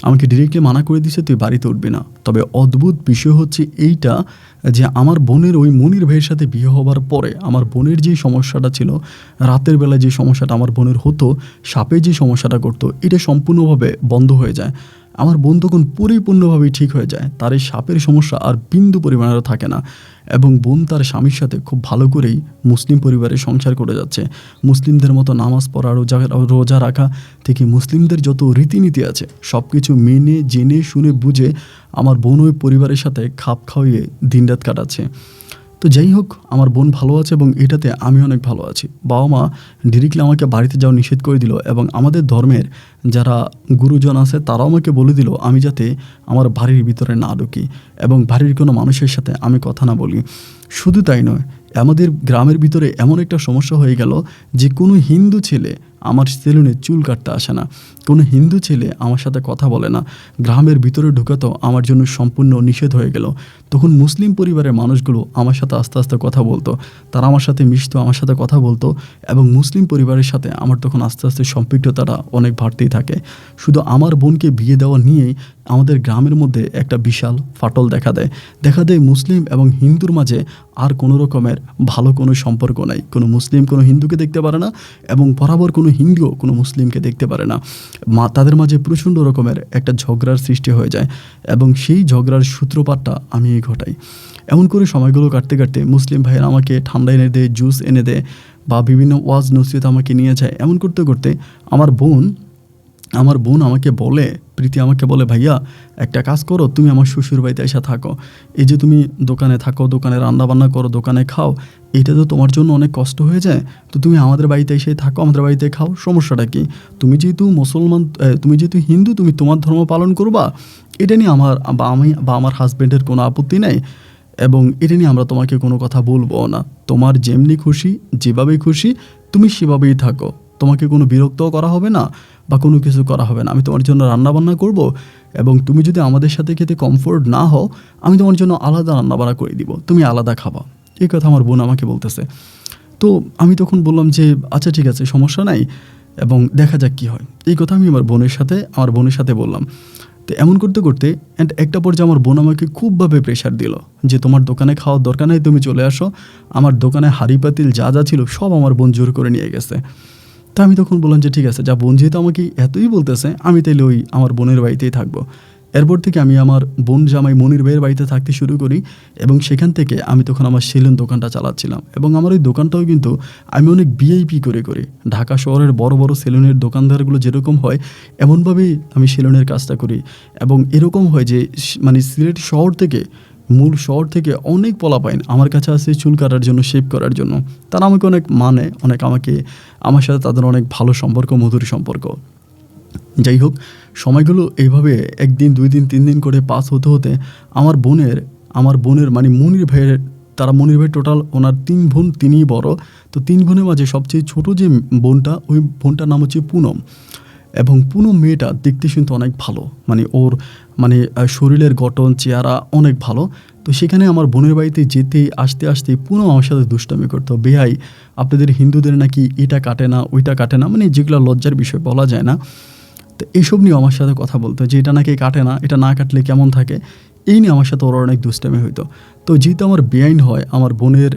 আমাকে ডিরেক্টলি মানা করে দিছে তুই বাড়িতে উঠবি না। তবে অদ্ভুত বিষয় হচ্ছে এইটা যে আমার বোনের ওই মনির ভাইয়ের সাথে বিয়ে হবার পরে আমার বোনের যে সমস্যাটা ছিল, রাতের বেলায় যে সমস্যাটা আমার বোনের হতো, সাপে যে সমস্যাটা করতো, এটা সম্পূর্ণভাবে বন্ধ হয়ে যায়। আমার বোন তখন পরিপূর্ণভাবেই ঠিক হয়ে যায়, তার এই সাপের সমস্যা আর বিন্দু পরিমাণেরও থাকে না। এবং বোন তার স্বামীর সাথে খুব ভালো করেই মুসলিম পরিবারে সংসার করে যাচ্ছে। মুসলিমদের মতো নামাজ পড়া, রোজা রাখা থেকে মুসলিমদের যত রীতিনীতি আছে সব কিছু মেনে জেনে শুনে বুঝে আমার বোন ওই পরিবারের সাথে খাপ খাওয়িয়ে দিনরাত কাটাচ্ছে। তো যাই হোক, আমার বোন ভালো আছে এবং এটাতে আমি অনেক ভালো আছি। বাবা মা ডিরেক্টলি আমাকে বাড়িতে যাওয়া নিষেধ করে দিল, এবং আমাদের ধর্মের যারা গুরুজন আছে তারাও আমাকে বলে দিল আমি যাতে আমার বাড়ির ভিতরে না ঢুকি এবং বাড়ির কোনো মানুষের সাথে আমি কথা না বলি। শুধু তাই নয়, আমাদের গ্রামের ভিতরে এমন একটা সমস্যা হয়ে গেল যে কোনো হিন্দু ছেলে আমার সেলুনে চুল কাটতে আসে না, কোনো হিন্দু ছেলে আমার সাথে কথা বলে না। গ্রামের ভিতরে ঢুকাতো আমার জন্য সম্পূর্ণ নিষেধ হয়ে গেল। তখন মুসলিম পরিবারের মানুষগুলো আমার সাথে আস্তে আস্তে কথা বলতো, তারা আমার সাথে মিশতো, আমার সাথে কথা বলতো, এবং মুসলিম পরিবারের সাথে আমার তখন আস্তে আস্তে সম্পৃক্ততাটা অনেক বাড়তেই থাকে। শুধু আমার বোনকে বিয়ে দেওয়া নিয়েই আমাদের গ্রামের মধ্যে একটা বিশাল ফাটল দেখা দেয় মুসলিম এবং হিন্দুর মাঝে আর কোনো রকমের ভালো কোনো সম্পর্ক নাই। কোনো মুসলিম কোনো হিন্দুকে দেখতে পারে না, এবং বরাবর কোনো হিন্দুও কোনো মুসলিমকে দেখতে পারে না। তাদের মাঝে প্রচণ্ড রকমের একটা ঝগড়ার সৃষ্টি হয়ে যায়, এবং সেই ঝগড়ার সূত্রপাতটা আমি ঘটাই। এমন করে সময়গুলো কাটতে কাটতে মুসলিম ভাইয়েরা আমাকে ঠান্ডা এনে দেয়, জুস এনে দেয়, বা বিভিন্ন ওয়াজ নসিহত আমাকে নিয়ে যায়। এমন করতে করতে আমার বোন আমাকে বলে, প্রীতি আমাকে বলে, ভাইয়া একটা কাজ করো, তুমি আমার শ্বশুর বাড়িতে এসে থাকো। এই যে তুমি দোকানে থাকো, দোকানে রান্নাবান্না করো, দোকানে খাও, এটা তো তোমার জন্য অনেক কষ্ট হয়ে যায়, তো তুমি আমাদের বাড়িতে এসে থাকো, আমাদের বাড়িতে খাও, সমস্যাটা কি? তুমি যেহেতু মুসলমান, তুমি যেহেতু হিন্দু, তুমি তোমার ধর্ম পালন করবা, এটা নিয়ে আমার হাজব্যান্ডের কোনো আপত্তি নেই, এবং এটা নিয়ে আমরা তোমাকে কোনো কথা বলবো না। তোমার যেমনি খুশি, যেভাবেই খুশি তুমি সেভাবেই থাকো, তোমাকে কোনো বিরক্তও করা হবে না বা কোনো কিছু করা হবে না। আমি তোমার জন্য রান্নাবান্না করব, এবং তুমি যদি আমাদের সাথে খেতে কমফোর্ট না হও, আমি তোমার জন্য আলাদা রান্নাবান্না করে দিব, তুমি আলাদা খাবা। এই কথা আমার বোন আমাকে বলতেছে। তো আমি তখন বললাম যে আচ্ছা ঠিক আছে, সমস্যা নাই, এবং দেখা যাক কী হয়। এই কথা আমি আমার বোনের সাথে বললাম। তো এমন করতে করতে একটা পর্যায়ে আমার বোন আমাকে খুবভাবে প্রেশার দিল যে তোমার দোকানে খাওয়ার দরকার নেই, তুমি চলে আসো। আমার দোকানে হাঁড়ি পাতিল যা যা ছিল সব আমার বোন জোর করে নিয়ে গেছে। তা আমি তখন বললাম যে ঠিক আছে, যা বোন যেহেতু আমাকে এতই বলতেছে, আমি তাইলে ওই আমার বোনের বাড়িতেই থাকবো। এরপর থেকে আমি আমার বোন জামাই মনির ভাইয়ের বাড়িতে থাকতে শুরু করি, এবং সেখান থেকে আমি তখন আমার সেলুন দোকানটা চালাচ্ছিলাম। এবং আমার ওই দোকানটাও কিন্তু আমি অনেক ভিআইপি করে করি। ঢাকা শহরের বড় বড় সেলুনের দোকানদারগুলো যেরকম হয় এমনভাবেই আমি সেলুনের কাজটা করি। এবং এরকম হয় যে মানে সিলেট শহর থেকে, মূল শহর থেকে অনেক পোলাপাইন আমার কাছে আসে চুল কাটার জন্য, শেভ করার জন্য। তারা আমাকে অনেক আমার সাথে তাদের অনেক ভালো সম্পর্ক, মধুর সম্পর্ক। যাই হোক, সময়গুলো এইভাবে 1 দিন 2 দিন 3 দিন করে পাস হতে হতে আমার বোনের মানে মনির ভাই টোটাল ওনার 3 বোন, তিনিই বড়। তো 3 বোনের মাঝে সবচেয়ে ছোট যে বোনটা, ওই বোনটার নাম হচ্ছে পুনম। এবং পুনম মেয়েটা দেখতে শুনতে অনেক ভালো, মানে ওর শরীরের গঠন, চেহারা অনেক ভালো। তো সেখানে আমার বোনের বাড়িতে যেতে আসতে পুনম আমার সাথে দুষ্টামি করতো, বেহাই আপনাদের হিন্দুদের নাকি এটা কাটে না, ওইটা কাটে না, মানে যেগুলো লজ্জার বিষয় বলা যায় না। তো এইসব নিয়ে আমার সাথে কথা বলতো যে এটা নাকি কাটে না, এটা না কাটলে কেমন থাকে, এই নিয়ে আমার সাথে ওর অনেক দুষ্টামি হইতো। তো যেহেতু আমার বেআইন হয় আমার বোনের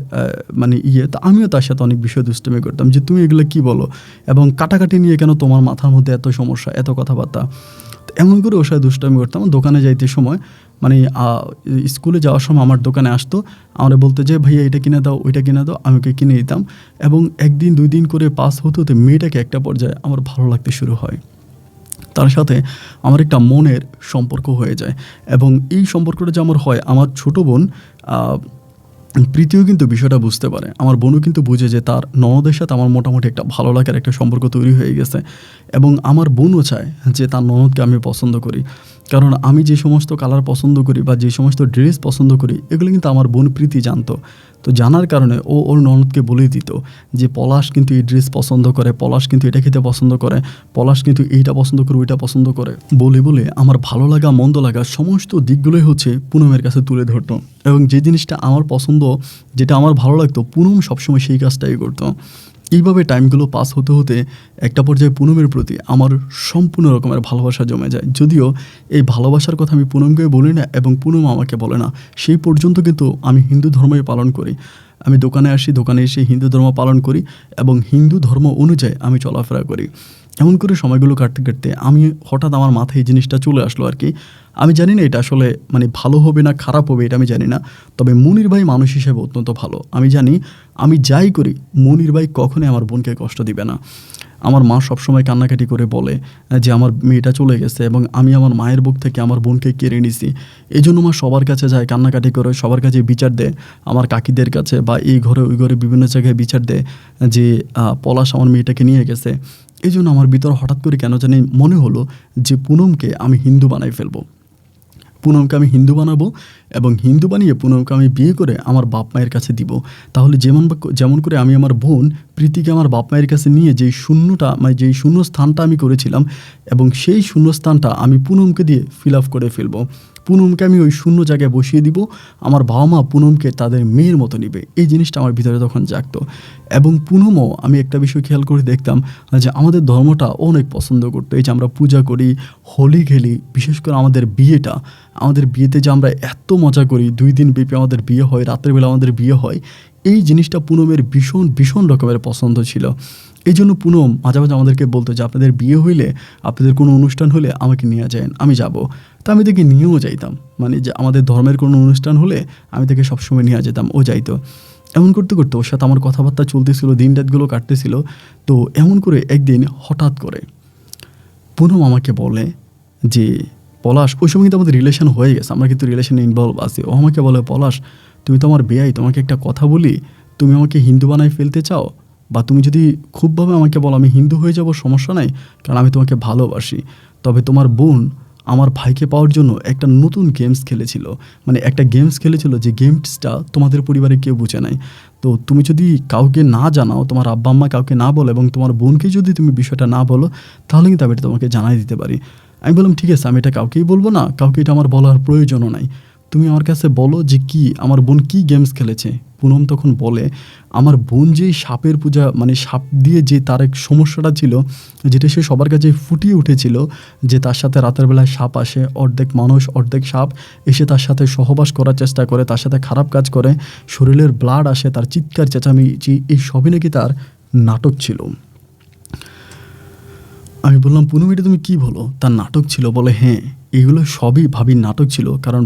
মানে তো আমিও তার সাথে অনেক বিষয়ে দুষ্টামি করতাম যে তুমি এগুলো কি বলো, এবং কাটাকাটি নিয়ে কেন তোমার মাথার মধ্যে এত সমস্যা, এত কথাবার্তা। তো এমন করে ওর সাথে দুষ্টামি করতাম। দোকানে যাইতে সময় মানে স্কুলে যাওয়ার সময় আমার দোকানে আসতো, আমরা বলতো যে ভাইয়া এটা কিনে দাও, ওইটা কিনে দাও, আমি ওকে কিনে দিতাম। এবং একদিন 2 দিন করে পাস হতে হতে মেয়েটাকে একটা পর্যায়ে আমার ভালো লাগতে শুরু হয়। তার সাথে আমার একটা মনের সম্পর্ক হয়ে যায়, এবং এই সম্পর্কটা যে আমার হয়, আমার ছোটো বোন প্রীতিও কিন্তু বিষয়টা বুঝতে পারে। আমার বোনও কিন্তু বুঝে যে তার ননদের সাথে আমার মোটামুটি একটা ভালো লাগার একটা সম্পর্ক তৈরি হয়ে গেছে, এবং আমার বোনও চায় যে তার ননদকে আমি পছন্দ করি। কারণ আমি যে সমস্ত কালার পছন্দ করি বা যে সমস্ত ড্রেস পছন্দ করি এগুলো কিন্তু আমার বোন প্রীতি জানতো। তো জানার কারণে ও ওর ননদকে বলে দিত যে পলাশ কিন্তু এই ড্রেস পছন্দ করে, পলাশ কিন্তু এটা খেতে পছন্দ করে, পলাশ কিন্তু এইটা পছন্দ করে, ওইটা পছন্দ করে, বলে বলে আমার ভালো লাগা মন্দ লাগা সমস্ত দিকগুলোই হচ্ছে পুনমের কাছে তুলে ধরতো। এবং যে জিনিসটা আমার পছন্দ, যেটা আমার ভালো লাগতো, পুনম সবসময় সেই কাজটাই করতো। এইভাবে টাইমগুলো পাস হতে হতে একটা পর্যায়ে পুনমের প্রতি আমার সম্পূর্ণ রকমের ভালোবাসা জমে যায়। যদিও এই ভালোবাসার কথা আমি পুনমকে বলি না এবং পুনম আমাকে বলে না, সেই পর্যন্ত কিন্তু আমি হিন্দু ধর্মই পালন করি। আমি দোকানে আসি, দোকানে এসে হিন্দু ধর্ম পালন করি এবং হিন্দু ধর্ম অনুযায়ী আমি চলাফেরা করি। এমন করে সময়গুলো কাটতে কাটতে আমি হঠাৎ আমার মাথায় এই জিনিসটা চলে আসলো আর কি। আমি জানি না এটা আসলে মানে ভালো হবে না খারাপ হবে, এটা আমি জানি না। তবে মনির ভাই মানুষ হিসেবে অত্যন্ত ভালো। আমি জানি আমি যাই করি মনির ভাই কখনোই আমার বোনকে কষ্ট দিবে না। আমার মা সবসময় কান্নাকাটি করে বলে যে আমার মেয়েটা চলে গেছে এবং আমি আমার মায়ের বুক থেকে আমার বোনকে কেড়ে নিছি। এই জন্য মা সবার কাছে যায়, কান্নাকাটি করে, সবার কাছে বিচার দেয়, আমার কাকিদের কাছে বা এই ঘরে ওই ঘরে বিভিন্ন জায়গায় বিচার দেয় যে পলাশ আমার মেয়েটাকে নিয়ে গেছে। এই জন্য আমার ভিতর হঠাৎ করে কেন জানি মনে হলো যে পুনমকে আমি হিন্দু বানাই ফেলবো, পুনমকে আমি হিন্দু বানাবো এবং হিন্দু বানিয়ে পুনমকে আমি বিয়ে করে আমার বাপ মায়ের কাছে দিব। তাহলে যেমন করে আমি আমার বোন প্রীতিকে আমার বাপ মায়ের কাছে নিয়ে যেই শূন্যটা মানে যেই শূন্য স্থানটা আমি করেছিলাম, এবং সেই শূন্য স্থানটা আমি পুনমকে দিয়ে ফিল আপ করে ফেলবো। পুনমকে আমি ওই শূন্য জায়গায় বসিয়ে দিব, আমার বাবা মা পুনমকে তাদের মেয়ের মতো নেবে। এই জিনিসটা আমার ভিতরে তখন জাগতো। এবং পুনমও আমি একটা বিষয় খেয়াল করে দেখতাম যে আমাদের ধর্মটা অনেক পছন্দ করতো। এই যে আমরা পূজা করি, হোলি খেলি, বিশেষ করে আমাদের বিয়েতে যে আমরা এত মজা করি, 2 দিন ব্যাপী আমাদের বিয়ে হয়, রাতের বেলা আমাদের বিয়ে হয়, এই জিনিসটা পুনমের ভীষণ ভীষণ রকমের পছন্দ ছিল। এই জন্য পুনম মাঝে মাঝে আমাদেরকে বলতো যে আপনাদের বিয়ে হইলে, আপনাদের কোনো অনুষ্ঠান হলে আমাকে নিয়ে যান, আমি যাব। তা আমি তাকে নিয়েও যাইতাম, মানে যে আমাদের ধর্মের কোনো অনুষ্ঠান হলে আমি তাকে সবসময় নিয়ে যেতাম, ও যাইতো। এমন করতে করতে ওর সাথে আমার কথাবার্তা চলতেছিল, দিন রাতগুলো কাটতেছিল। তো এমন করে একদিন হঠাৎ করে পুনম আমাকে বলে যে পলাশ, ওই সময় কিন্তু আমাদের রিলেশন হয়ে গেছে, আমরা কিন্তু রিলেশনে ইনভলভ আছি। ও আমাকে বলে পলাশ, তুমি তো আমার বেয়াই, তোমাকে একটা কথা বলি, তুমি আমাকে হিন্দু বানাই ফেলতে চাও, বা তুমি যদি খুবভাবে আমাকে বলো আমি হিন্দু হয়ে যাব, সমস্যা নাই, কারণ আমি তোমাকে ভালোবাসি। তবে তোমার বোন আমার ভাইকে পাওয়ার জন্য একটা নতুন গেমস খেলেছিল, মানে একটা গেমস খেলেছিল যে গেমসটা তোমাদের পরিবারে কেউ বুঝে নাই। তো তুমি যদি কাউকে না জানাও, তোমার আব্বা আম্মা কাউকে না বলো এবং তোমার বোনকে যদি তুমি বিষয়টা না বলো, তাহলে কিন্তু আমি এটা তোমাকে জানাই দিতে পারি। আমি বললাম ঠিক আছে, আমি এটা কাউকেই বলবো না, কাউকে এটা আমার বলার প্রয়োজনও নাই, তুমি আমার কাছে বলো যে কি আমার বোন কি গেমস খেলেছে। পুনম তখন বলে আমার বোন যে সাপের পূজা, মানে সাপ দিয়ে যে তার এক সমস্যাটা ছিল, যেটা সে সবার কাছে ফুটিয়ে উঠেছিল, যে তার সাথে রাতের বেলায় সাপ আসে, অর্ধেক মানুষ অর্ধেক সাপ, এসে তার সাথে সহবাস করার চেষ্টা করে, তার সাথে খারাপ কাজ করে, শরীরের ব্লাড আসে, তার চিৎকার চেঁচামেচি, এই সবই নাকি তার নাটক ছিল। আমি বললাম পুনম এটা তুমি কী বলো, তার নাটক ছিল? বলে হ্যাঁ, এগুলো সবই ভাবির নাটক ছিল। কারণ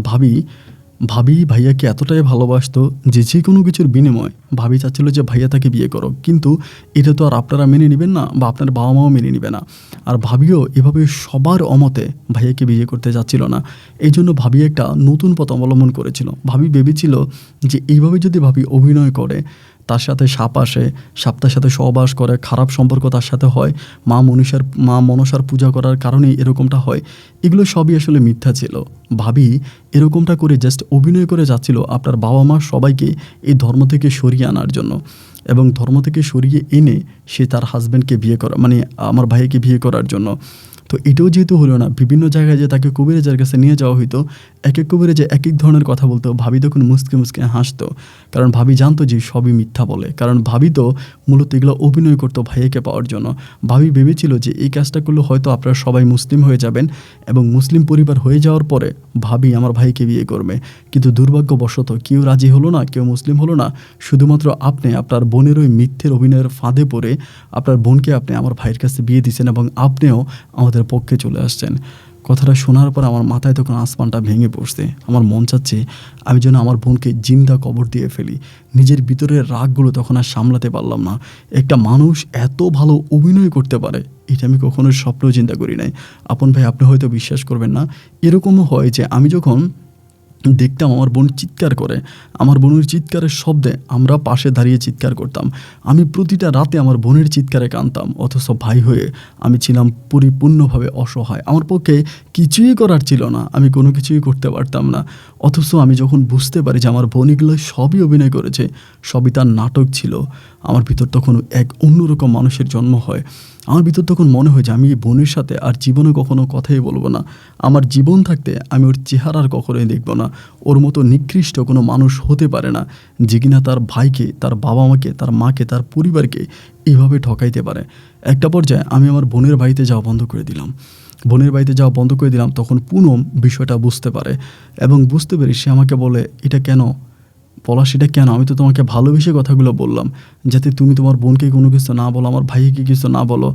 ভাবি ভাইয়াকে এতটাই ভালোবাসতো যে যে কোনো কিছুর বিনিময় ভাবি চাচ্ছিল যে ভাইয়া তাকে বিয়ে করো, কিন্তু এটা তো আর আপনারা মেনে নেবেন না বা আপনার বাবা মাও মেনে নেবে না। আর ভাবিও এভাবে সবার অমতে ভাইয়াকে বিয়ে করতে যাচ্ছিল না। এই জন্য ভাবি একটা নতুন পথ অবলম্বন করেছিল। ভাবি ভেবেছিল যে এইভাবে যদি ভাবি অভিনয় করে, তার সাথে সাপ আসে, সাপটার সাথে সহবাস করে, খারাপ সম্পর্ক তার সাথে হয়, মা মনসার পূজা করার কারণেই এরকমটা হয়, এগুলো সবই আসলে মিথ্যা ছিল। ভাবি এরকমটা করে জাস্ট অভিনয় করে যাচ্ছিল আপনার বাবা মা সবাইকে এই ধর্ম থেকে সরিয়ে আনার জন্য, এবং ধর্ম থেকে সরিয়ে এনে সে তার হাজব্যান্ডকে বিয়ে করা, মানে আমার ভাইকে বিয়ে করার জন্য। তো এটাও যেহেতু হলো না, বিভিন্ন জায়গায় যে তাকে কবিরাজের কাছে নিয়ে যাওয়া হইতো, এক এক কবিরাজে এক এক ধরনের কথা বলতো। ভাবি তখন মুচকে মুচকে হাসতো, কারণ ভাবি জানতো যে সবই মিথ্যা বলে। কারণ ভাবি তো মূলত এগুলো অভিনয় করতো ভাইয়াকে পাওয়ার জন্য। ভাবি ভেবেছিল যে এই কাজটা করলে হয়তো আপনারা সবাই মুসলিম হয়ে যাবেন, এবং মুসলিম পরিবার হয়ে যাওয়ার পরে ভাবি আমার ভাইকে বিয়ে করবে। কিন্তু দুর্ভাগ্যবশত কেউ রাজি হলো না, কেউ মুসলিম হলো না। শুধুমাত্র আপনি আপনার বোনের ওই মিথ্যের অভিনয়ের ফাঁদে পড়ে আপনার বোনকে আপনি আমার ভাইয়ের কাছে বিয়ে দিয়েছেন, এবং আপনিও আমাদের পক্ষে চলে আসছেন। কথাটা শোনার পর আমার মাথায় তখন আসমানটা ভেঙে পড়ছে। আমার মন চাচ্ছে আমি যেন আমার বোনকে জিন্দা কবর দিয়ে ফেলি। নিজের ভিতরের রাগগুলো তখন আর সামলাতে পারলাম না। একটা মানুষ এত ভালো অভিনয় করতে পারে এটা আমি কখনো স্বপ্নেও চিন্তা করি নাই। আপন ভাই, আপনি হয়তো বিশ্বাস করবেন না, এরকমও হয় যে আমি যখন দেখতাম আমার বোন চিৎকার করে, আমার বোনের চিৎকারের শব্দে আমরা পাশে দাঁড়িয়ে চিৎকার করতাম। আমি প্রতিটা রাতে আমার বোনের চিৎকারে কাঁদতাম, অথচ ভাই হয়ে আমি ছিলাম পরিপূর্ণভাবে অসহায়। আমার পক্ষে কিছুই করার ছিল না, আমি কোনো কিছুই করতে পারতাম না। অথচ আমি যখন বুঝতে পারি যে আমার বোন এগুলো সবই অভিনয় করেছে, সবই তার নাটক ছিল, আমার ভিতর তখন এক অন্যরকম মানুষের জন্ম হয়। আমার ভিতর তখন মনে হয় যে আমি এই বোনের সাথে আর জীবনে কখনো কথাই বলবো না। আমার জীবন থাকতে আমি ওর চেহারা আর কখনোই দেখব না। ওর মতো নিকৃষ্ট কোনো মানুষ হতে পারে না যে কিনা তার ভাইকে, তার বাবা মাকে, তার মাকে, তার পরিবারকে এইভাবে ঠকাইতে পারে। একটা পর্যায়ে আমি আমার বোনের বাড়িতে যাওয়া বন্ধ করে দিলাম। বোনের বাড়িতে যাওয়া বন্ধ করে দিলাম, তখন পুনম বিষয়টা বুঝতে পারে, এবং বুঝতে পেরে সে আমাকে বলে, এটা কেন পলাশ, এটা কেন? আমি তো তোমাকে ভালোবেসে কথাগুলো বললাম, যাতে তুমি তোমার বোনকে কোনো কিছু না বলো, আমার ভাইকে কিছু না বলো।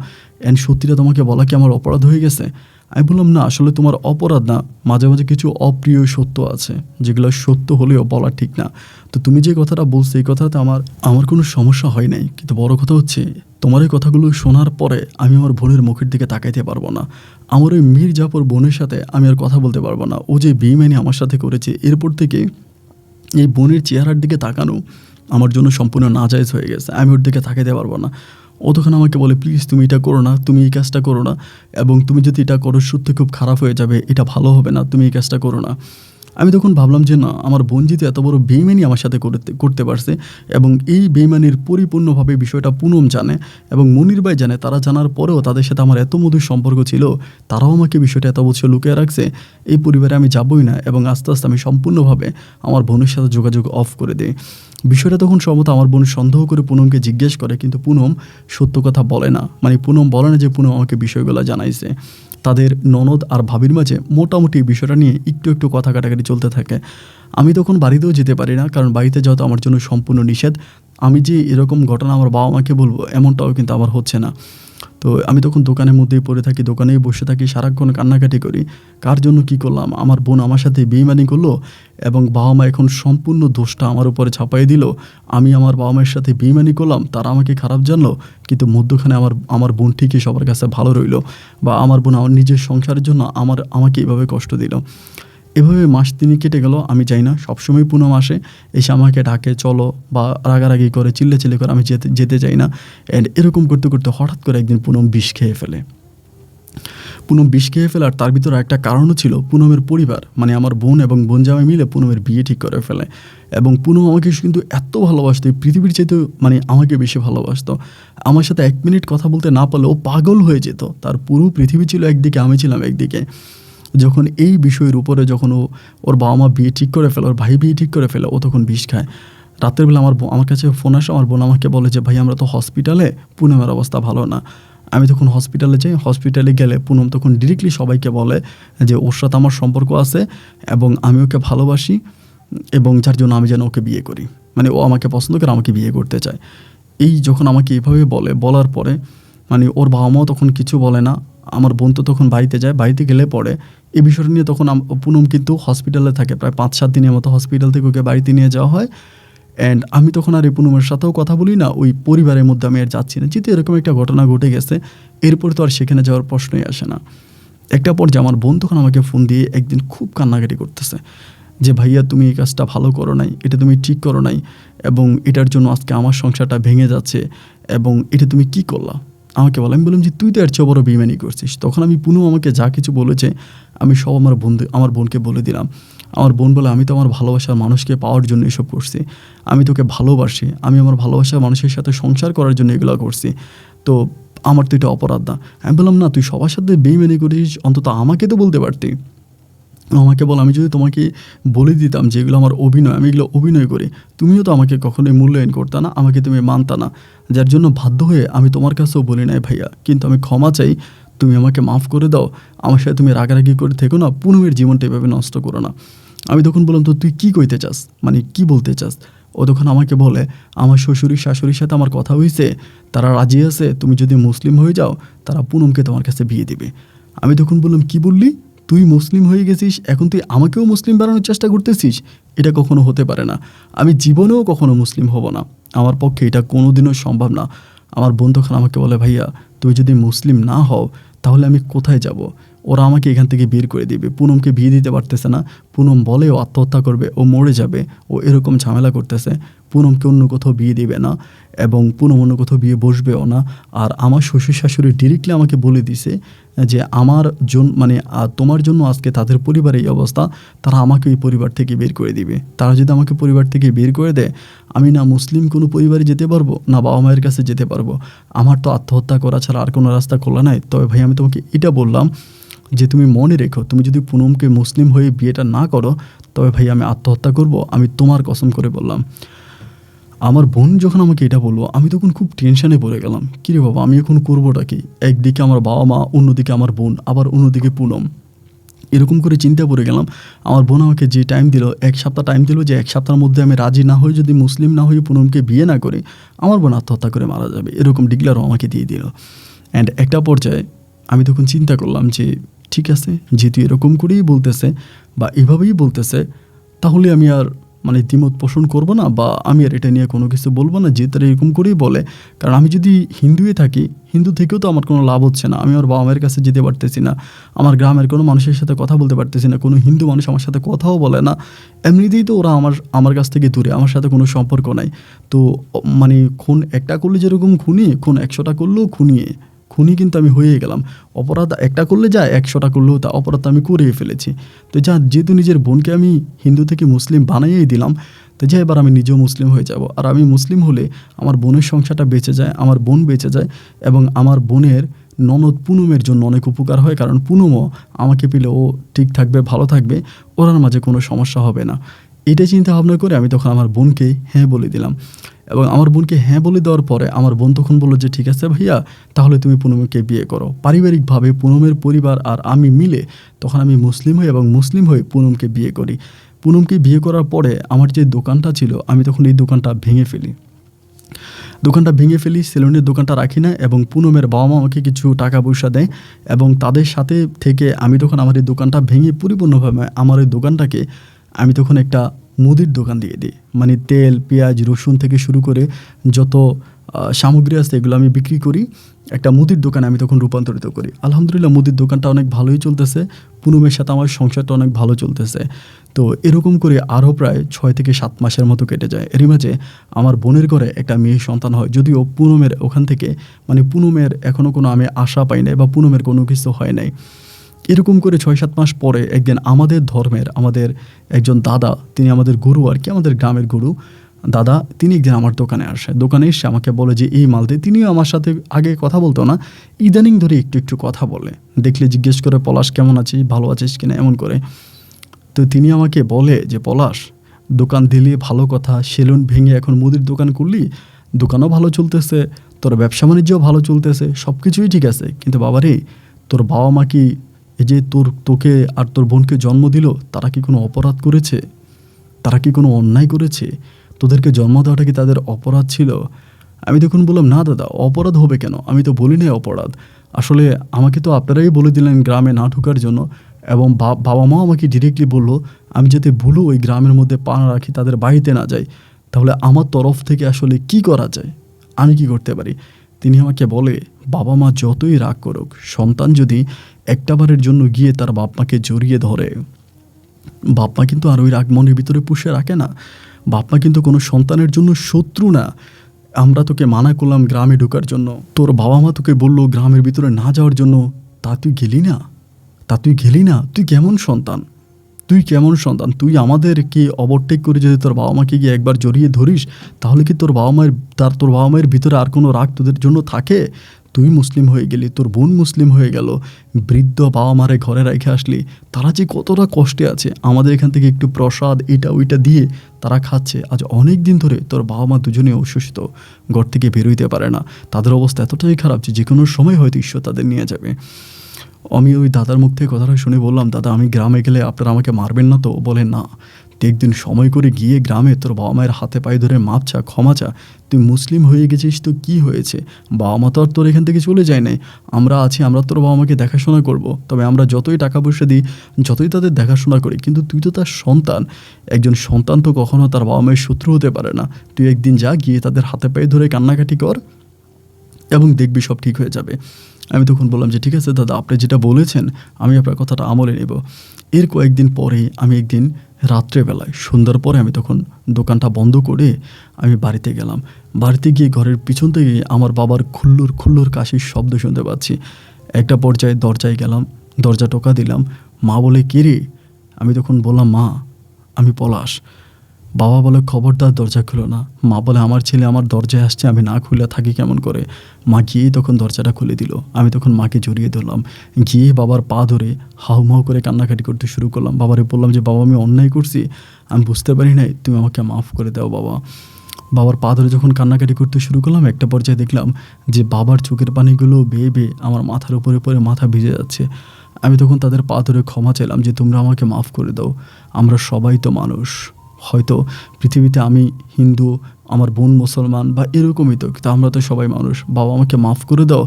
অ্যান্ড সত্যিটা তোমাকে বলা কি আমার অপরাধ হয়ে গেছে? আমি বললাম, না, আসলে তোমার অপরাধ না, মাঝে মাঝে কিছু অপ্রিয় সত্য আছে যেগুলো সত্য হলেও বলা ঠিক না। তো তুমি যে কথাটা বলছো এই কথাতে আমার কোনো সমস্যা হয় নাই, কিন্তু বড় কথা হচ্ছে তোমার এই কথাগুলো শোনার পরে আমি আমার বোনের মুখের দিকে তাকাইতে পারবো না। আমার ওই মির্জাপুর বোনের সাথে আমি আর কথা বলতে পারবো না। ও যে বেইমানি আমার সাথে করেছে, এরপর থেকে এই বোনের চেহারার দিকে তাকানো আমার জন্য সম্পূর্ণ নাজায়েজ হয়ে গেছে। আমি ওর দিকে তাকাইতে পারবো না। ও তখন আমাকে বলে, প্লিজ তুমি এটা করো না, তুমি এই কাজটা করো না, এবং তুমি যদি এটা করো সত্যি খুব খারাপ হয়ে যাবে, এটা ভালো হবে না, তুমি এই কাজটা করো না। আমি তখন ভাবলাম যে না, আমার বোন যেহেতু এত বড় বেইমানি আমার সাথে করতে পারছে, এবং এই বেইমানির পরিপূর্ণভাবে বিষয়টা পুনম জানে এবং মনির ভাই জানে, তারা জানার পরেও তাদের সাথে আমার এত মধুর সম্পর্ক ছিল, তারাও আমাকে বিষয়টা এত বছর লুকিয়ে রাখছে, এই পরিবারে আমি যাবই না। এবং আস্তে আস্তে আমি সম্পূর্ণভাবে আমার বোনের সাথে যোগাযোগ অফ করে দিই। বিষয়টা তখন সম্ভবত আমার বোন সন্দেহ করে পুনমকে জিজ্ঞেস করে, কিন্তু পুনম সত্য কথা বলে না। মানে পুনম বলে না যে পুনম আমাকে বিষয়গুলো জানাইছে। তাদের ননদ আর ভাবির মাঝে মোটামুটি বিষয়টা নিয়ে একটু একটু কথা কাটাকাটি চলতে থাকে। আমি তখন বাড়িতেও যেতে পারি না, কারণ বাড়িতে যাওয়া তো আমার জন্য সম্পূর্ণ নিষেধ। আমি যে এরকম ঘটনা আমার বাবা মাকে বলবো এমনটাও কিন্তু আমার হচ্ছে না। তো আমি তখন দোকানের মধ্যেই পড়ে থাকি, দোকানেই বসে থাকি, সারাক্ষণ কান্নাকাটি করি। কার জন্য কি করলাম? আমার বোন আমার সাথে বেইমানি করলো, এবং বাবা মা এখন সম্পূর্ণ দোষটা আমার উপরে চাপাই দিল। আমি আমার বাবা মায়ের সাথে বেইমানি করলাম, তারা আমাকে খারাপ জানলো, কিন্তু মধ্যখানে আমার বোন ঠিকই সবার কাছে ভালো রইলো, বা আমার বোন আমার নিজের সংসারের জন্য আমাকে এভাবে কষ্ট দিল। এভাবে মাস 3 কেটে গেল। আমি যাই না, সবসময় পুনম আসে, এসে আমাকে ডাকে, চলো, বা রাগারাগি করে, চিল্লে করে, আমি যেতে চাই না। অ্যান্ড এরকম করতে করতে হঠাৎ করে একদিন পুনম বিষ খেয়ে ফেলে। আর তার ভিতরে একটা কারণও ছিল, পুনমের পরিবার মানে আমার বোন এবং বোন জামাই মিলে পুনমের বিয়ে ঠিক করে ফেলে। এবং পুনম আমাকে কিন্তু এত ভালোবাসতো, পৃথিবীর চাইতে মানে আমাকে বেশি ভালোবাসতো। আমার সাথে 1 মিনিট কথা বলতে না পারলে ও পাগল হয়ে যেত। তার পুরো পৃথিবী ছিল একদিকে, আমি ছিলাম একদিকে। যখন এই বিষয়ের উপরে যখন ওর বাবা মা বিয়ে ঠিক করে ফেলে, ওর ভাই বিয়ে ঠিক করে ফেলে, ও তখন বিষ খায়। রাতের বেলা আমার কাছে ফোন আসে, আমার বোন আমাকে বলে যে, ভাই আমরা তো হসপিটালে, পুনমের অবস্থা ভালো না। আমি তখন হসপিটালে যাই। হসপিটালে গেলে পুনম তখন ডিরেক্টলি সবাইকে বলে যে ওর সাথে আমার সম্পর্ক আছে, এবং আমি ওকে ভালোবাসি, এবং যার জন্য আমি যেন ওকে বিয়ে করি। মানে ও আমাকে পছন্দ করে, আমাকে বিয়ে করতে চায়। এই যখন আমাকে এভাবে বলার পরে মানে ওর বাবা মাও তখন কিছু বলে না। আমার বোন তো তখন বাড়িতে যায়, বাড়িতে গেলে পরে এই বিষয়টা নিয়ে তখন পুনম কিন্তু হসপিটালে থাকে, প্রায় 5-7 দিনের মতো হসপিটাল থেকে ওকে বাড়িতে নিয়ে যাওয়া হয়। অ্যান্ড আমি তখন আর এই পুনমের সাথেও কথা বলি না, ওই পরিবারের মধ্যে আমি আর যাচ্ছি না। যেহেতু এরকম একটা ঘটনা ঘটে গেছে, এরপর তো আর সেখানে যাওয়ার প্রশ্নই আসে না। একটা পর্যায়ে আমার বোন তখন আমাকে ফোন দিয়ে একদিন খুব কান্নাকাটি করতেছে যে, ভাইয়া তুমি এই কাজটা ভালো করো নাই, এটা তুমি ঠিক করো নাই, এবং এটার জন্য আজকে আমার সংসারটা ভেঙে যাচ্ছে, এবং এটা তুমি কি করলা আমাকে বলো। আমি বললাম যে, তুই তো এর চেয়ে বড় বেইমানি করছিস। তখন আমি পুনম আমাকে যা কিছু বলেছে আমি সব আমার বোনকে বলে দিলাম। আমার বোন বলে, আমি তো আমার ভালোবাসার মানুষকে পাওয়ার জন্য এসব করছি, আমি তোকে ভালোবাসি, আমি আমার ভালোবাসার মানুষের সাথে সংসার করার জন্য এগুলো করছি। তো আমার তো এটা অপরাধ না। আমি বললাম, না তুই সবার সাথে বেইমানি করিস, অন্তত আমাকে তো বলতে পারতি। আমাকে বল, আমি যদি তোমাকে বলে দিতাম যে এগুলো আমার অভিনয়, আমি এগুলো অভিনয় করি, তুমিও তো আমাকে কখনোই মূল্যায়ন করতে না, আমাকে তুমি মানতা না, যার জন্য বাধ্য হয়ে আমি তোমার কাছেও বলি নাই ভাইয়া, কিন্তু আমি ক্ষমা চাই, তুমি আমাকে মাফ করে দাও, আমার সাথে তুমি রাগারাগি করে থেকো না, পুনমের জীবনটা এভাবে নষ্ট করো না। আমি তখন বললাম, তো তুই কী কইতে চাস, মানে কি বলতে চাস? ও তখন আমাকে বলে, আমার শ্বশুরি শাশুড়ির সাথে আমার কথা হয়েছে, তারা রাজি আছে, তুমি যদি মুসলিম হয়ে যাও তারা পুনমকে তোমার কাছে বিয়ে দিবে। আমি তখন বললাম, কি বললি? তুই মুসলিম হয়ে গেছিস, এখন তুই আমাকেও মুসলিম বানানোর চেষ্টা করতেছিস? এটা কখনো হতে পারে না, আমি জীবনেও কখনো মুসলিম হব না, আমার পক্ষে এটা কোনো দিনও সম্ভব না। আমার বোন তখন আমাকে বলে, ভাইয়া তুই যদি মুসলিম না হও তাহলে আমি কোথায় যাব? ওরা আমাকে এখান থেকে বের করে দিবে, পুনমকে বিয়ে দিতে পারতেছে না, পুনম বলে ও আত্মহত্যা করবে, ও মরে যাবে, ও এরকম ঝামেলা করতেছে, পুনমকে অন্য কোথাও বিয়ে দিবে না এবং পুনম অন্য কোথাও বিয়ে বসবেও না। আর আমার শ্বশুর শাশুড়ি ডিরেক্টলি আমাকে বলে দিছে যে আমার জন্য, মানে তোমার জন্য আজকে তাদের পরিবারের এই অবস্থা, তারা আমাকে এই পরিবার থেকে বের করে দিবে। তারা যদি আমাকে পরিবার থেকে বের করে দেয়, আমি না মুসলিম কোনো পরিবারে যেতে পারবো, না বাবা মায়ের কাছে যেতে পারবো, আমার তো আত্মহত্যা করা ছাড়া আর কোনো রাস্তা খোলা নাই। তবে ভাই আমি তোমাকে এটা বললাম যে তুমি মনে রেখো, তুমি যদি পুনমকে মুসলিম হয়ে বিয়েটা না করো তবে ভাই আমি আত্মহত্যা করব, আমি তোমার কসম করে বললাম। আমার বোন যখন আমাকে এটা বললো, আমি তখন খুব টেনশানে পড়ে গেলাম, কিরে বাবা আমি এখন করবোটা কি? একদিকে আমার বাবা মা, অন্যদিকে আমার বোন, আবার অন্যদিকে পুনম, এরকম করে চিন্তা পড়ে গেলাম। আমার বোন আমাকে যে টাইম দিল, 1 সপ্তাহ টাইম দিল, যে 1 সপ্তাহের মধ্যে আমি রাজি না হয়ে, যদি মুসলিম না হয়ে পুনমকে বিয়ে না করি, আমার বোন আত্মহত্যা করে মারা যাবে, এরকম ডিক্লারও আমাকে দিয়ে দিল। অ্যান্ড একটা পর্যায়ে আমি তখন চিন্তা করলাম যে ঠিক আছে, যেহেতু এরকম করেই বলতেছে বা এভাবেই বলতেছে, তাহলে আমি আর মানে দ্বিমত পোষণ করবো না, বা আমি আর এটা নিয়ে কোনো কিছু বলবো না, যে তারা এরকম করেই বলে। কারণ আমি যদি হিন্দুই থাকি, হিন্দু থেকেও তো আমার কোনো লাভ হচ্ছে না, আমি আমার বাবা মায়ের কাছে যেতে পারতেছি না, আমার গ্রামের কোনো মানুষের সাথে কথা বলতে পারতেছি না, কোনো হিন্দু মানুষ আমার সাথে কথাও বলে না, এমনিতেই তো ওরা আমার কাছ থেকে দূরে, আমার সাথে কোনো সম্পর্ক নাই। তো মানে খুন একটা করলে যেরকম খুনি, খুন 100টা করলেও খুনি কিন্তু আমি হয়ে গেলাম। অপরাধ একটা করলে যায়, 100টা করলেও তা অপরাধ আমি করেই ফেলেছি। তো যেহেতু নিজের বোনকে আমি হিন্দু থেকে মুসলিম বানাইয়েই দিলাম, তো এবার আমি নিজেও মুসলিম হয়ে যাব। আর আমি মুসলিম হলে আমার বোনের সংসারটা বেঁচে যায়, আমার বোন বেঁচে যায়, এবং আমার বোনের ননদ পুনমের জন্য অনেক উপকার হয়, কারণ পুনমও আমাকে পেলে ও ঠিক থাকবে, ভালো থাকবে, ওরার মাঝে কোনো সমস্যা হবে না। এটা চিন্তা ভাবনা করে আমি তখন আমার বোনকে হ্যাঁ বলে দিলাম। এবং আমার বোনকে হ্যাঁ বলে দেওয়ার পরে আমার বোন তখন বললো যে ঠিক আছে ভাইয়া, তাহলে তুমি পুনমকে বিয়ে করো। পারিবারিকভাবে পুনমের পরিবার আর আমি মিলে তখন আমি মুসলিম হই, এবং মুসলিম হয়ে পুনমকে বিয়ে করি। পুনমকে বিয়ে করার পরে আমার যে দোকানটা ছিল, আমি তখন এই দোকানটা ভেঙে ফেলি, সেলুনের দোকানটা রাখি না, এবং পুনমের বাবা মা আমাকে কিছু টাকা পয়সা দেয়, এবং তাদের সাথে থেকে আমি তখন আমার এই দোকানটা ভেঙে পরিপূর্ণভাবে আমার এই দোকানটাকে আমি তখন একটা মুদির দোকান দিয়ে দিই। মানে তেল, পেঁয়াজ, রসুন থেকে শুরু করে যত সামগ্রী আছে এগুলো আমি বিক্রি করি, একটা মুদির দোকানে আমি তখন রূপান্তরিত করি। আলহামদুলিল্লাহ মুদির দোকানটা অনেক ভালোই চলতেছে, পুনমের সাথে আমার সংসারটা অনেক ভালো চলতেছে। তো এরকম করে আরও প্রায় 6 থেকে 7 মাসের মতো কেটে যায়। এরই মাঝে আমার বোনের ঘরে একটা মেয়ে সন্তান হয়, যদিও পুনমের ওখান থেকে, মানে পুনমের এখনও কোনো আমি আশা পাই নাই, বা পুনমের কোনো কিছু হয় নাই। এরকম করে 6-7 মাস পরে একদিন আমাদের ধর্মের, আমাদের একজন দাদা, তিনি আমাদের গুরু আর কি, আমাদের গ্রামের গুরু দাদা, তিনি একদিন আমার দোকানে এসে আমাকে বলে যে এই মাল দিয়ে। তিনিও আমার সাথে আগে কথা বলতো না, ইদানিং ধরে একটু কথা বলে, দেখলে জিজ্ঞেস করে পলাশ কেমন আছিস, ভালো আছিস কিনা, এমন করে। তো তিনি আমাকে বলে যে পলাশ, দোকান দিলি ভালো কথা, সেলুন ভেঙে এখন মুদির দোকান করলি, দোকানও ভালো চলতেছে, তোর ব্যবসা বাণিজ্যও ভালো চলতেছে, সব কিছুই ঠিক আছে, কিন্তু বাবারে তোর বাবা মা কি এই যে তোকে আর তোর বোনকে জন্ম দিল, তারা কি কোনো অপরাধ করেছে? তারা কি কোনো অন্যায় করেছে? তোদেরকে জন্ম দেওয়াটা কি তাদের অপরাধ ছিল? আমি তখন বললাম, না দাদা, অপরাধ হবে কেন, আমি তো বলি নাই অপরাধ। আসলে আমাকে তো আপনারাই বলে দিলেন গ্রামে না ঢোকার জন্য, এবং বাবা মা আমাকে ডিরেক্টলি বললো আমি যাতে ভুলও ওই গ্রামের মধ্যে পা না রাখি, তাদের বাড়িতে না যাই। তাহলে আমার তরফ থেকে আসলে কি করা যায়, আমি কি করতে পারি? তিনি আমাকে বলে, বাবা মা যতই রাগ করুক, সন্তান যদি একটাবারের জন্য গিয়ে তার বাপ মাকে জড়িয়ে ধরে, বাপ মা কিন্তু আর ওই রাগ মনের ভিতরে পুষে রাখে না। বাপ মা কিন্তু কোনো সন্তানের জন্য শত্রু না। আমরা তোকে মানা করলাম গ্রামে ঢোকার জন্য, তোর বাবা মা তোকে বললো গ্রামের ভিতরে না যাওয়ার জন্য, তা তুই গেলি না? তুই কেমন সন্তান? তুই আমাদেরকে ওভারটেক করে যদি তোর বাবা মাকে গিয়ে একবার জড়িয়ে ধরিস, তাহলে কি তোর বাবা মায়ের ভিতরে আর কোনো রাগ তোদের জন্য থাকে? তুই মুসলিম হয়ে গেলি, তোর বোন মুসলিম হয়ে গেল, বৃদ্ধ বাবা মারে ঘরে রেখে আসলি, তারা যে কতটা কষ্টে আছে, আমাদের এখান থেকে একটু প্রসাদ এটা ওইটা দিয়ে তারা খাচ্ছে। আজ অনেক দিন ধরে তোর বাবা মা দুজনেই অসুস্থ, ঘর থেকে বেরোইতে পারে না, তাদের অবস্থা এতটাই খারাপ যে কোনো সময় হয়তো ঈশ্বর তাদের নিয়ে যাবে। আমি ওই দাদার মুখ থেকে কথাটা শুনে বললাম, দাদা আমি গ্রামে গেলে আপনারা আমাকে মারবেন না তো? বলে না, তুই একদিন সময় করে গিয়ে গ্রামে তোর বাবা মায়ের হাতে পায়ে ধরে মাপ চা, ক্ষমা চা। তুই মুসলিম হয়ে গেছিস তো কী হয়েছে? বাবা মা তো আর তোর এখান থেকে চলে যায় নাই, আমরা আছি, আমরা তোর বাবা মাকে দেখাশোনা করব। তবে আমরা যতই টাকা পয়সা দিই, যতই তাদের দেখাশোনা করি, কিন্তু তুই তো তার সন্তান। একজন সন্তান তো কখনো তার বাবা মায়ের শত্রু হতে পারে না। তুই একদিন যা, গিয়ে তাদের হাতে পায়ে ধরে কান্নাকাটি কর এবং দেখবি সব ঠিক হয়ে যাবে। আমি তখন বললাম যে ঠিক আছে দাদা, আপনি যেটা বলেছেন আমি আপনার কথাটা আমলে নেব। এর কয়েকদিন পরে আমি একদিন রাত্রেবেলায় সন্ধ্যার পরে আমি তখন দোকানটা বন্ধ করে আমি বাড়িতে গেলাম। বাড়িতে গিয়ে ঘরের পিছন থেকে আমার বাবার খুল্লুর খুল্লুর কাশির শব্দ শুনতে পাচ্ছি। একটা পর্যায়ে দরজায় গেলাম, দরজা টোকা দিলাম। মা বলে, কে রে? আমি তখন বললাম, মা আমি পলাশ। বাবা বলে, খবরদার দরজা খুলো না। মা বলে, আমার ছেলে আমার দরজায় আসছে, আমি না খুলে থাকি কেমন করে? মা গিয়েই তখন দরজাটা খুলে দিল। আমি তখন মাকে জড়িয়ে ধরলাম, গিয়ে বাবার পা ধরে হাউমাউ করে কান্নাকাটি করতে শুরু করলাম। বাবারে বললাম যে বাবা আমি অন্যায় করছি, আমি বুঝতে পারি নাই, তুমি আমাকে মাফ করে দাও বাবা। বাবার পা ধরে যখন কান্নাকাটি করতে শুরু করলাম, একটা পর্যায়ে দেখলাম যে বাবার চোখের পানিগুলো বেয়ে বেয়ে আমার মাথার উপরে পরে মাথা ভিজে যাচ্ছে। আমি তখন তাদের পা ধরে ক্ষমা চাইলাম যে তোমরা আমাকে মাফ করে দাও, আমরা সবাই তো মানুষ। হয়তো পৃথিবীতে আমি হিন্দু, আমার বোন মুসলমান বা এরকমই তো, কিন্তু আমরা তো সবাই মানুষ। বাবা আমাকে মাফ করে দাও,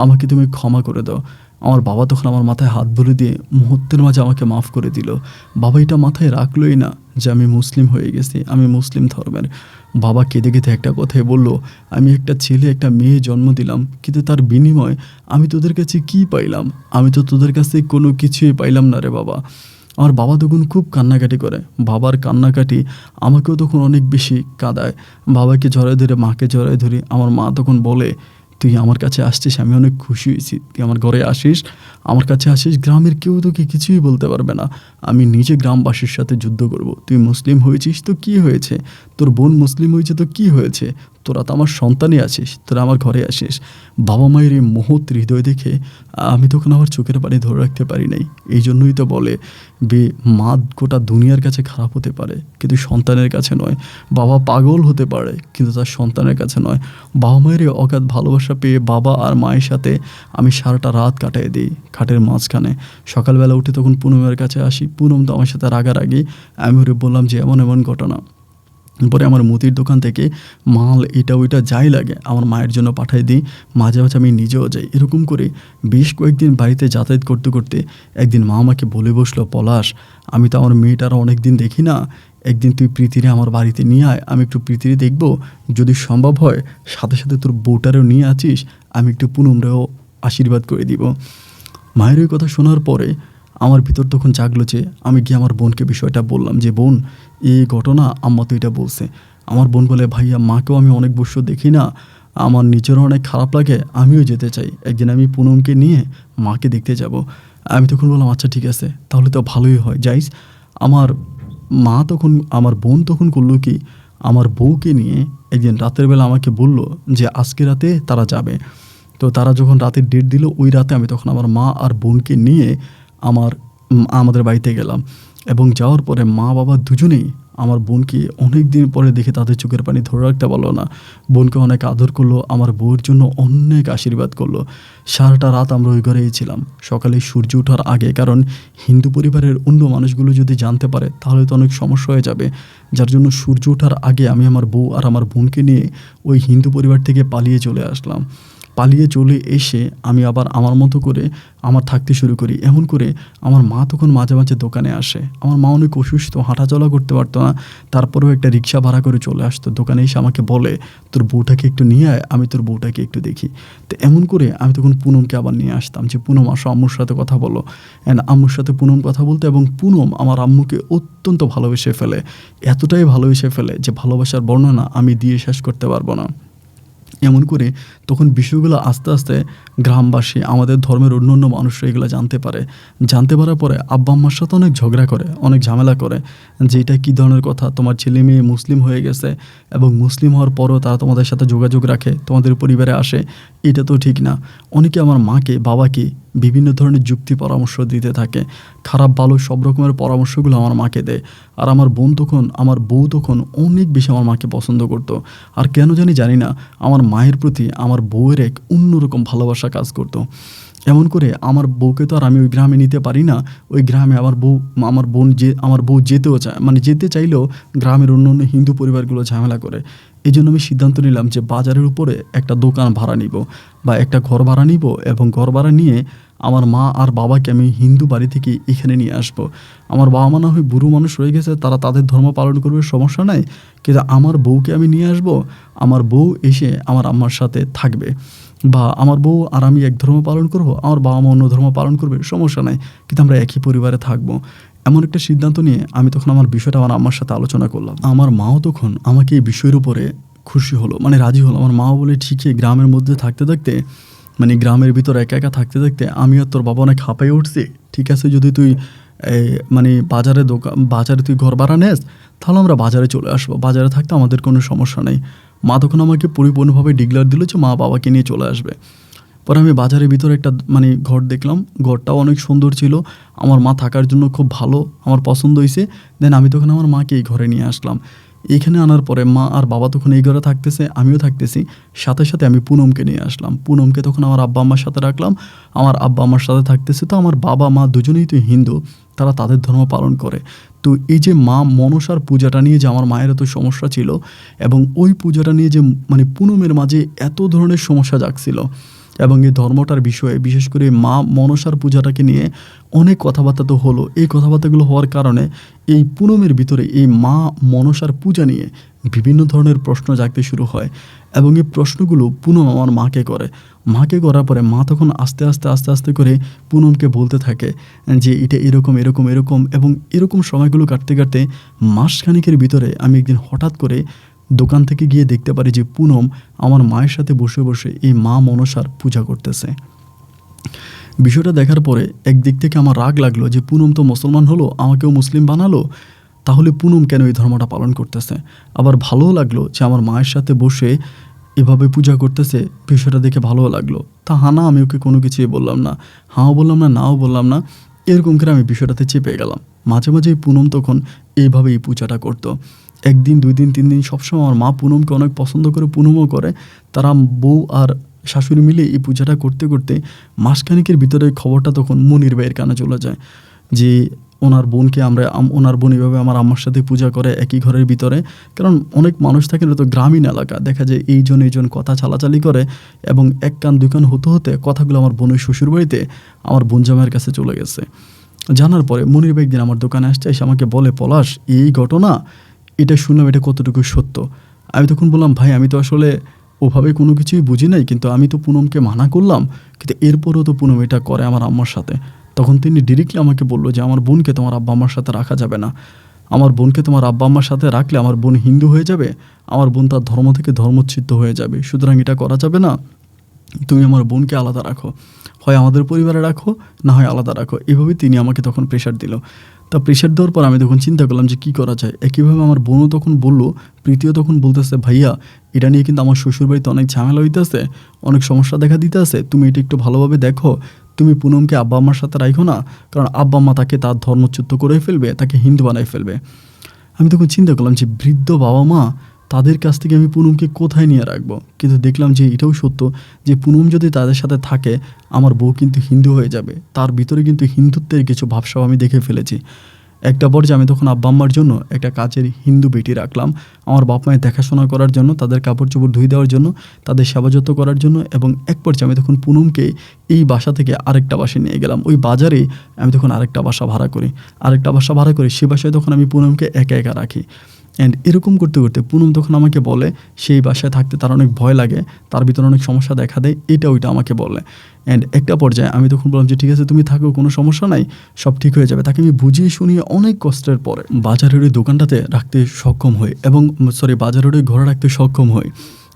আমাকে তুমি ক্ষমা করে দাও। আমার বাবা তখন আমার মাথায় হাত বুলিয়ে দিয়ে মুহূর্তের মাঝে আমাকে মাফ করে দিল। বাবা এটা মাথায় রাখলোই না যে আমি মুসলিম হয়ে গেছি, আমি মুসলিম ধর্মের। বাবা কেঁদে কেঁদে একটা কথাই বলল, আমি একটা ছেলে একটা মেয়ে জন্ম দিলাম, কিন্তু তার বিনিময়ে আমি তোদের কাছে কী পাইলাম? আমি তো তোদের কাছে কোনো কিছুই পাইলাম না রে বাবা। আমার বাবা তখন খুব কান্নাকাটি করে। বাবার কান্নাকাটি আমাকেও তখন অনেক বেশি কাঁদায়। বাবাকে জড়ায় ধরে মাকে জড়ায় ধরি। আমার মা তখন বলে, তুই আমার কাছে আসছিস, আমি অনেক খুশি হয়েছি, তুই আমার ঘরে আসিস, আমার কাছে আসিস, গ্রামের কেউ তোকে কিছুই বলতে পারবে না, আমি নিজে গ্রামবাসীর সাথে যুদ্ধ করব। তুই মুসলিম হয়েছিস তো কী হয়েছে? তোর বোন মুসলিম হয়েছে তো কী হয়েছে? তোরা তো আমার সন্তানই আছিস, তোরা আমার ঘরে আসিস। বাবা মায়ের এই মহৎ হৃদয় দেখে আমি তখন আমার চোখের পানি ধরে রাখতে পারি নাই। এই জন্যই তো বলে মা গোটা দুনিয়ার কাছে খারাপ হতে পারে কিন্তু সন্তানের কাছে নয়। বাবা পাগল হতে পারে কিন্তু তার সন্তানের কাছে নয়। বাবা মায়ের এই অগাধ ভালোবাসা পেয়ে বাবা আর মায়ের সাথে আমি সারাটা রাত কাটিয়ে দিই খাটের মাঝখানে। সকালবেলা উঠে তখন পুনমের কাছে আসি। পুনম তো আমার সাথে রাগারাগি। আমি ওরে বললাম যে এমন এমন ঘটনা। পরে আমার মুদির দোকান থেকে মাল এটা ওইটা যাই লাগে আমার মায়ের জন্য পাঠিয়ে দিই। মাঝে মাঝে আমি নিজেও যাই। এরকম করে বেশ কয়েকদিন বাড়িতে যাতায়াত করতে করতে একদিন মা আমাকে বলে বসলো, পলাশ আমি তো আমার মেয়েটারও অনেক দিন দেখি না, একদিন তুই প্রীতিরে আমার বাড়িতে নিয়ে আয়, আমি একটু প্রীতিরে দেখবো, যদি সম্ভব হয় সাথে সাথে তোর বউটারেও নিয়ে আছিস, আমি একটু পুনমরেও আশীর্বাদ করে দিব। মায়ের ওই কথা শোনার পরে আমার ভিতর তখন জাগলো যে আমি গিয়ে আমার বোনকে বিষয়টা বললাম যে বোন এই ঘটনা, আম্মা তো এটা বলছে। আমার বোন বলে, ভাইয়া মাকেও আমি অনেক বছর দেখি না, আমার নিজেরও অনেক খারাপ লাগে, আমিও যেতে চাই, একদিন আমি পুনমকে নিয়ে মাকে দেখতে যাব। আমি তখন বললাম আচ্ছা ঠিক আছে, তাহলে তো ভালোই হয়, যাইস। আমার মা তখন, আমার বোন তখন করলো কি, আমার বউকে নিয়ে একদিন রাতের বেলা আমাকে বলল যে আজকে রাতে তারা যাবে। তো তারা যখন রাতের ডেট দিল, ওই রাতে আমি তখন আমার মা আর বোনকে নিয়ে আমাদের বাড়িতে গেলাম। এবং যাওয়ার পরে মা বাবা দুজনেই আমার বোনকে অনেক দিন পরে দেখে তাদের চোখের পানি ধরে রাখতে পারলো না। বোনকে অনেক আদর করলো, আমার বউয়ের জন্য অনেক আশীর্বাদ করলো। সারাটা রাত আমরা ওই ঘরেই ছিলাম। সকালে সূর্য ওঠার আগে, কারণ হিন্দু পরিবারের অন্য মানুষগুলো যদি জানতে পারে তাহলে তো অনেক সমস্যা হয়ে যাবে, যার জন্য সূর্য ওঠার আগে আমি আমার বউ আর আমার বোনকে নিয়ে ওই হিন্দু পরিবার থেকে পালিয়ে চলে আসলাম। পালিয়ে চলে এসে আমি আবার আমার মতো করে আমার থাকতে শুরু করি। এমন করে আমার মা তখন মাঝে মাঝে দোকানে আসে। আমার মা অনেক অসুস্থ, হাঁটাচলা করতে পারতো না, তারপরেও একটা রিক্সা ভাড়া করে চলে আসতো। দোকানে এসে আমাকে বলে, তোর বউটাকে একটু নিয়ে আয়, আমি তোর বউটাকে একটু দেখি। তো এমন করে আমি তখন পুনমকে আবার নিয়ে আসতাম যে পুনম আসো, আম্মুর সাথে কথা বলো। অ্যান্ড আম্মুর সাথে পুনম কথা বলতো এবং পুনম আমার আম্মুকে অত্যন্ত ভালোবেসে ফেলে, এতটাই ভালোবেসে ফেলে যে ভালোবাসার বর্ণনা আমি দিয়ে শেষ করতে পারবো না। এমন করে তখন বিষয়গুলো আস্তে আস্তে গ্রামবাসী, আমাদের ধর্মের অন্য অন্য মানুষরা এগুলো জানতে পারে। জানতে পারার পরে আব্বা আম্মার সাথে অনেক ঝগড়া করে, অনেক ঝামেলা করে যে এটা কী ধরনের কথা, তোমার ছেলে মেয়ে মুসলিম হয়ে গেছে এবং মুসলিম হওয়ার পরও তারা তোমাদের সাথে যোগাযোগ রাখে, তোমাদের পরিবারে আসে, এটা তো ঠিক না। অনেকে আমার মাকে, বাবাকে বিভিন্ন ধরনের যুক্তি পরামর্শ দিতে থাকে। খারাপ ভালো সব রকমের পরামর্শগুলো আমার মাকে দেয়। আর আমার বউ তখন অনেক বেশি আমার মাকে পছন্দ করত। আর কেন জানি না, আমার মায়ের প্রতি আমার বউয়ের এক অন্যরকম ভালোবাসা কাজ করত। এমন করে আমার বউকে তো আর আমি ওই গ্রামে নিতে পারি না। ওই গ্রামে আমার বউ যেতেও চায়, মানে যেতে চাইলেও গ্রামের অন্য হিন্দু পরিবারগুলো ঝামেলা করে। এই জন্য আমি সিদ্ধান্ত নিলাম যে বাজারের উপরে একটা দোকান ভাড়া নিব বা একটা ঘর ভাড়া নিব, এবং ঘর ভাড়া নিয়ে আমার মা আর বাবাকে আমি হিন্দু বাড়ি থেকে এখানে নিয়ে আসব। আমার বাবা মা না হয় বুড়ো মানুষ হয়ে গেছে, তারা তাদের ধর্ম পালন করবে, সমস্যা নাই, কিন্তু আমার বউকে আমি নিয়ে আসব। আমার বউ এসে আমার আম্মার সাথে থাকবে, বা আমার বউ আর আমি এক ধর্ম পালন করব, আমার বাবা মা অন্য ধর্ম পালন করবে, সমস্যা নাই, কিন্তু আমরা একই পরিবারে থাকবো। এমন একটা সিদ্ধান্ত নিয়ে আমি তখন আমার বিষয়টা আমার আম্মার সাথে আলোচনা করলাম। আমার মাও তখন আমাকে এই বিষয়ের উপরে খুশি হলো, মানে রাজি হলো। আমার মাও বলে, ঠিকই, গ্রামের মধ্যে থাকতে থাকতে, মানে গ্রামের ভিতর একা একা থাকতে থাকতে আমি আর তোর বাবা অনেক হাঁপাই উঠছি। ঠিক আছে, যদি তুই মানে বাজারে তুই ঘর ভাড়া নেস, তাহলে আমরা বাজারে চলে আসবো, বাজারে থাকতে আমাদের কোনো সমস্যা নেই। মা তখন আমাকে পরিপূর্ণভাবে ডিক্লেয়ার দিল যে মা বাবাকে নিয়ে চলে আসবে। পরে আমি বাজারের ভিতরে একটা মানে ঘর দেখলাম, ঘরটাও অনেক সুন্দর ছিল, আমার মা থাকার জন্য খুব ভালো, আমার পছন্দ হয়েছে। দেন আমি তখন আমার মাকে এই ঘরে নিয়ে আসলাম। এইখানে আনার পরে মা আর বাবা তখন এই ঘরে থাকতেছে, আমিও থাকতেছি। সাথে সাথে আমি পুনমকে নিয়ে আসলাম। পুনমকে তখন আমার আব্বা আম্মার সাথে রাখলাম, আমার আব্বা আমার সাথে থাকতেছে। তো আমার বাবা মা দুজনেই তো হিন্দু, তারা তাদের ধর্ম পালন করে। তো এই যে মা মনসার পূজাটা নিয়ে যে আমার মায়ের এত সমস্যা ছিল, এবং ওই পূজাটা নিয়ে যে মানে পুনমের মাঝে এত ধরনের সমস্যা জাগছিল, এবং এই ধর্মটার বিষয়ে বিশেষ করে মা মনসার পূজাটাকে নিয়ে অনেক কথাবার্তা তো হলো। এই কথাবার্তাগুলো হওয়ার কারণে এই পুনমের ভিতরে এই মা মনসার পূজা নিয়ে বিভিন্ন ধরনের প্রশ্ন জাগতে শুরু হয়, এবং এই প্রশ্নগুলো পুনম আমার মাকে করার পরে মা তখন আস্তে আস্তে করে পুনমকে বলতে থাকে যে এটা এরকম এরকম এরকম, এবং এরকম সময়গুলো কাটতে কাটতে মাসখানেকের ভিতরে আমি একদিন হঠাৎ করে দোকান থেকে গিয়ে দেখতে পারি যে পুনম আমার মায়ের সাথে বসে বসে এই মা মনসার পূজা করতেছে। বিষয়টা দেখার পরে একদিক থেকে আমার রাগ লাগলো যে পুনম তো মুসলমান হলো, আমাকেও মুসলিম বানালো, তাহলে পুনম কেন এই ধর্মটা পালন করতেছে। আবার ভালোও লাগলো যে আমার মায়ের সাথে বসে এভাবে পূজা করতেছে, বিষয়টা দেখে ভালোও লাগলো। তা না, আমি ওকে কোনো কিছুই বললাম না, হাও বললাম না, নাও বললাম না, এরকম করে আমি বিষয়টাতে চেপে গেলাম। মাঝে মাঝেই পুনম তখন এইভাবে এই পূজাটা করতো। একদিন, 2 দিন, 3 দিন, সবসময় আমার মা পুনমকে অনেক পছন্দ করে, পুনমও করে। তারা বউ আর শাশুড়ি মিলে এই পূজাটা করতে করতে মাসখানেকের ভিতরে খবরটা তখন মনির ভাইয়ের কানে চলে যায় যে ওনার বোন এভাবে আমার আম্মার সাথে পূজা করে একই ঘরের ভিতরে। কারণ অনেক মানুষ থাকেন, তো গ্রামীণ এলাকা, দেখা যায় এইজন কথা চালাচালি করে, এবং 1 কান 2 কান হতে হতে কথাগুলো আমার বোনের শ্বশুরবাড়িতে আমার বোন জামাইয়ের কাছে চলে গেছে। জানার পরে মনির ভাই একদিন আমার দোকানে আসছে, এসে আমাকে বলে, পলাশ, এই ঘটনা, এটা শুনলাম, এটা কতটুকু সত্য? আমি তখন বললাম, ভাই, আমি তো আসলে ওভাবে কোনো কিছুই বুঝি নাই, কিন্তু আমি তো পুনমকে মানা করলাম, কিন্তু এরপরেও তো পুনম এটা করে আমার আম্মার সাথে। তখন তিনি ডিরেক্টলি আমাকে বললো যে আমার বোনকে তোমার আব্বা আম্মার সাথে রাখা যাবে না, আমার বোনকে তোমার আব্বা আম্মার সাথে রাখলে আমার বোন হিন্দু হয়ে যাবে, আমার বোন তার ধর্ম থেকে ধর্মচ্যুত হয়ে যাবে, সুতরাং এটা করা যাবে না, তুমি আমার বোনকে আলাদা রাখো, হয় আমাদের পরিবারে রাখো, না হয় আলাদা রাখো। এভাবে তিনি আমাকে তখন প্রেশার দিল। তা প্রেশার দেওয়ার পর আমি তখন চিন্তা করলাম যে কী করা যায়। একইভাবে আমার বোনও তখন বললো, প্রীতিও তখন বলতেছে, ভাইয়া, এটা নিয়ে কিন্তু আমার শ্বশুরবাড়িতে অনেক ঝামেলা হইতেছে, অনেক সমস্যা দেখা দিতে আছে, তুমি এটা একটু ভালোভাবে দেখো, তুমি পুনমকে আব্বা আম্মার সাথে রাখো না, কারণ আব্বা আম্মা তাকে তার ধর্মচ্যুত করে ফেলবে, তাকে হিন্দু বানাই ফেলবে। আমি তখন চিন্তা করলাম যে বৃদ্ধ বাবা মা, তাদের কাছ থেকে আমি পুনমকে কোথায় নিয়ে রাখবো। কিন্তু দেখলাম যে এটাও সত্য যে পুনম যদি তাদের সাথে থাকে, আমার বউ কিন্তু হিন্দু হয়ে যাবে, তার ভিতরে কিন্তু হিন্দুত্বের কিছু ভাবসাব আমি দেখে ফেলেছি। একটা পর্যায়ে আমি তখন আব্বা আম্মার জন্য একটা কাজের হিন্দু বেটি রাখলাম, আমার বাপ মায়ের দেখাশোনা করার জন্য, তাদের কাপড় চোপড় ধুয়ে দেওয়ার জন্য, তাদের সেবা যত্ন করার জন্য। এবং এক পর্যায়ে আমি তখন পুনমকে এই বাসা থেকে আরেকটা বাসায় নিয়ে গেলাম। ওই বাজারে আমি তখন আরেকটা বাসা ভাড়া করি, সে বাসায় তখন আমি পুনমকে একা একা রাখি। অ্যান্ড এরকম করতে করতে পুনম তখন আমাকে বলে সেই বাসায় থাকতে তার অনেক ভয় লাগে, তার ভিতরে অনেক সমস্যা দেখা দেয়, এটা ওইটা আমাকে বলে। অ্যান্ড একটা পর্যায়ে আমি তখন বললাম যে ঠিক আছে, তুমি থাকো, কোনো সমস্যা নাই, সব ঠিক হয়ে যাবে। তাকে আমি বুঝিয়ে শুনিয়ে অনেক কষ্টের পরে বাজারের ওই দোকানটাতে রাখতে সক্ষম হই, এবং বাজারের ওই ঘরে রাখতে সক্ষম হই।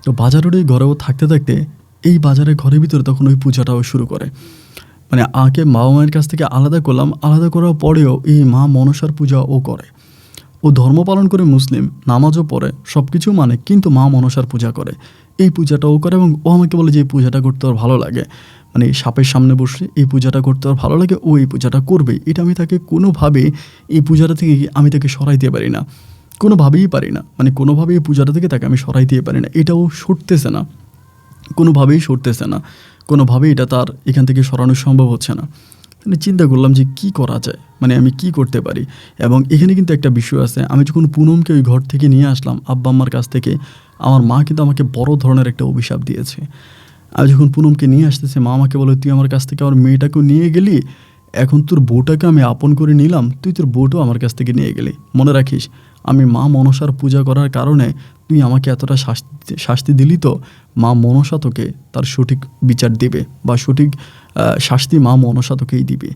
তো বাজারের ওই ঘরেও থাকতে থাকতে এই বাজারের ঘরের ভিতরে তখন ওই পূজাটাও শুরু করে। মানে আগে বাবা মায়ের কাছ থেকে আলাদা করলাম, আলাদা করার পরেও এই মা মনসার পূজা ও করে। ও ধর্ম পালন করে মুসলিম, নামাজও পড়ে, সব কিছু মানে, কিন্তু মা মনসার পূজা করে। এই পূজাটা ও করে এবং ও আমাকে বলে যে এই পূজাটা করতে ওর ভালো লাগে, মানে সাপের সামনে বসে এই পূজাটা করতে ওর ভালো লাগে, ও এই পূজাটা করবে। এটা আমি তাকে কোনোভাবে এই পূজাটা থেকে আমি তাকে সরাইতে পারি না, কোনোভাবেই পারি না, মানে কোনোভাবেই এই পূজাটা থেকে তাকে আমি সরাইতে পারি না। এটাও সরতেছে না, কোনোভাবেই সরতেছে না, কোনোভাবেই এটা তার এখান থেকে সরানো সম্ভব হচ্ছে না। মানে চিন্তা করলাম যে কি করা যায়, মানে আমি কি করতে পারি। এবং এখানে কিন্তু একটা বিষয় আছে, আমি যখন পুনমকে ওই ঘর থেকে নিয়ে আসলাম আব্বা আম্মার কাছ থেকে, আমার মা কিন্তু আমাকে বড় ধরনের একটা অভিশাপ দিয়েছে। আমি যখন পুনমকে নিয়ে আসতেছি, মা আমাকে বলে, তুই আমার কাছ থেকে আমার মেয়েটাকেও নিয়ে গেলি, এখন তোর বউটাকে আমি আপন করে নিলাম, তুই তোর বউটাও আমার কাছ থেকে নিয়ে গেলি। মনে রাখিস, আমি মা মনসার পূজা করার কারণে তুই আমাকে এতটা শাস্তি দিলি, তো মা মনসা তোকে তার সঠিক বিচার দেবে, বা সঠিক শাস্তি মা মনসা তোকেই দিবে।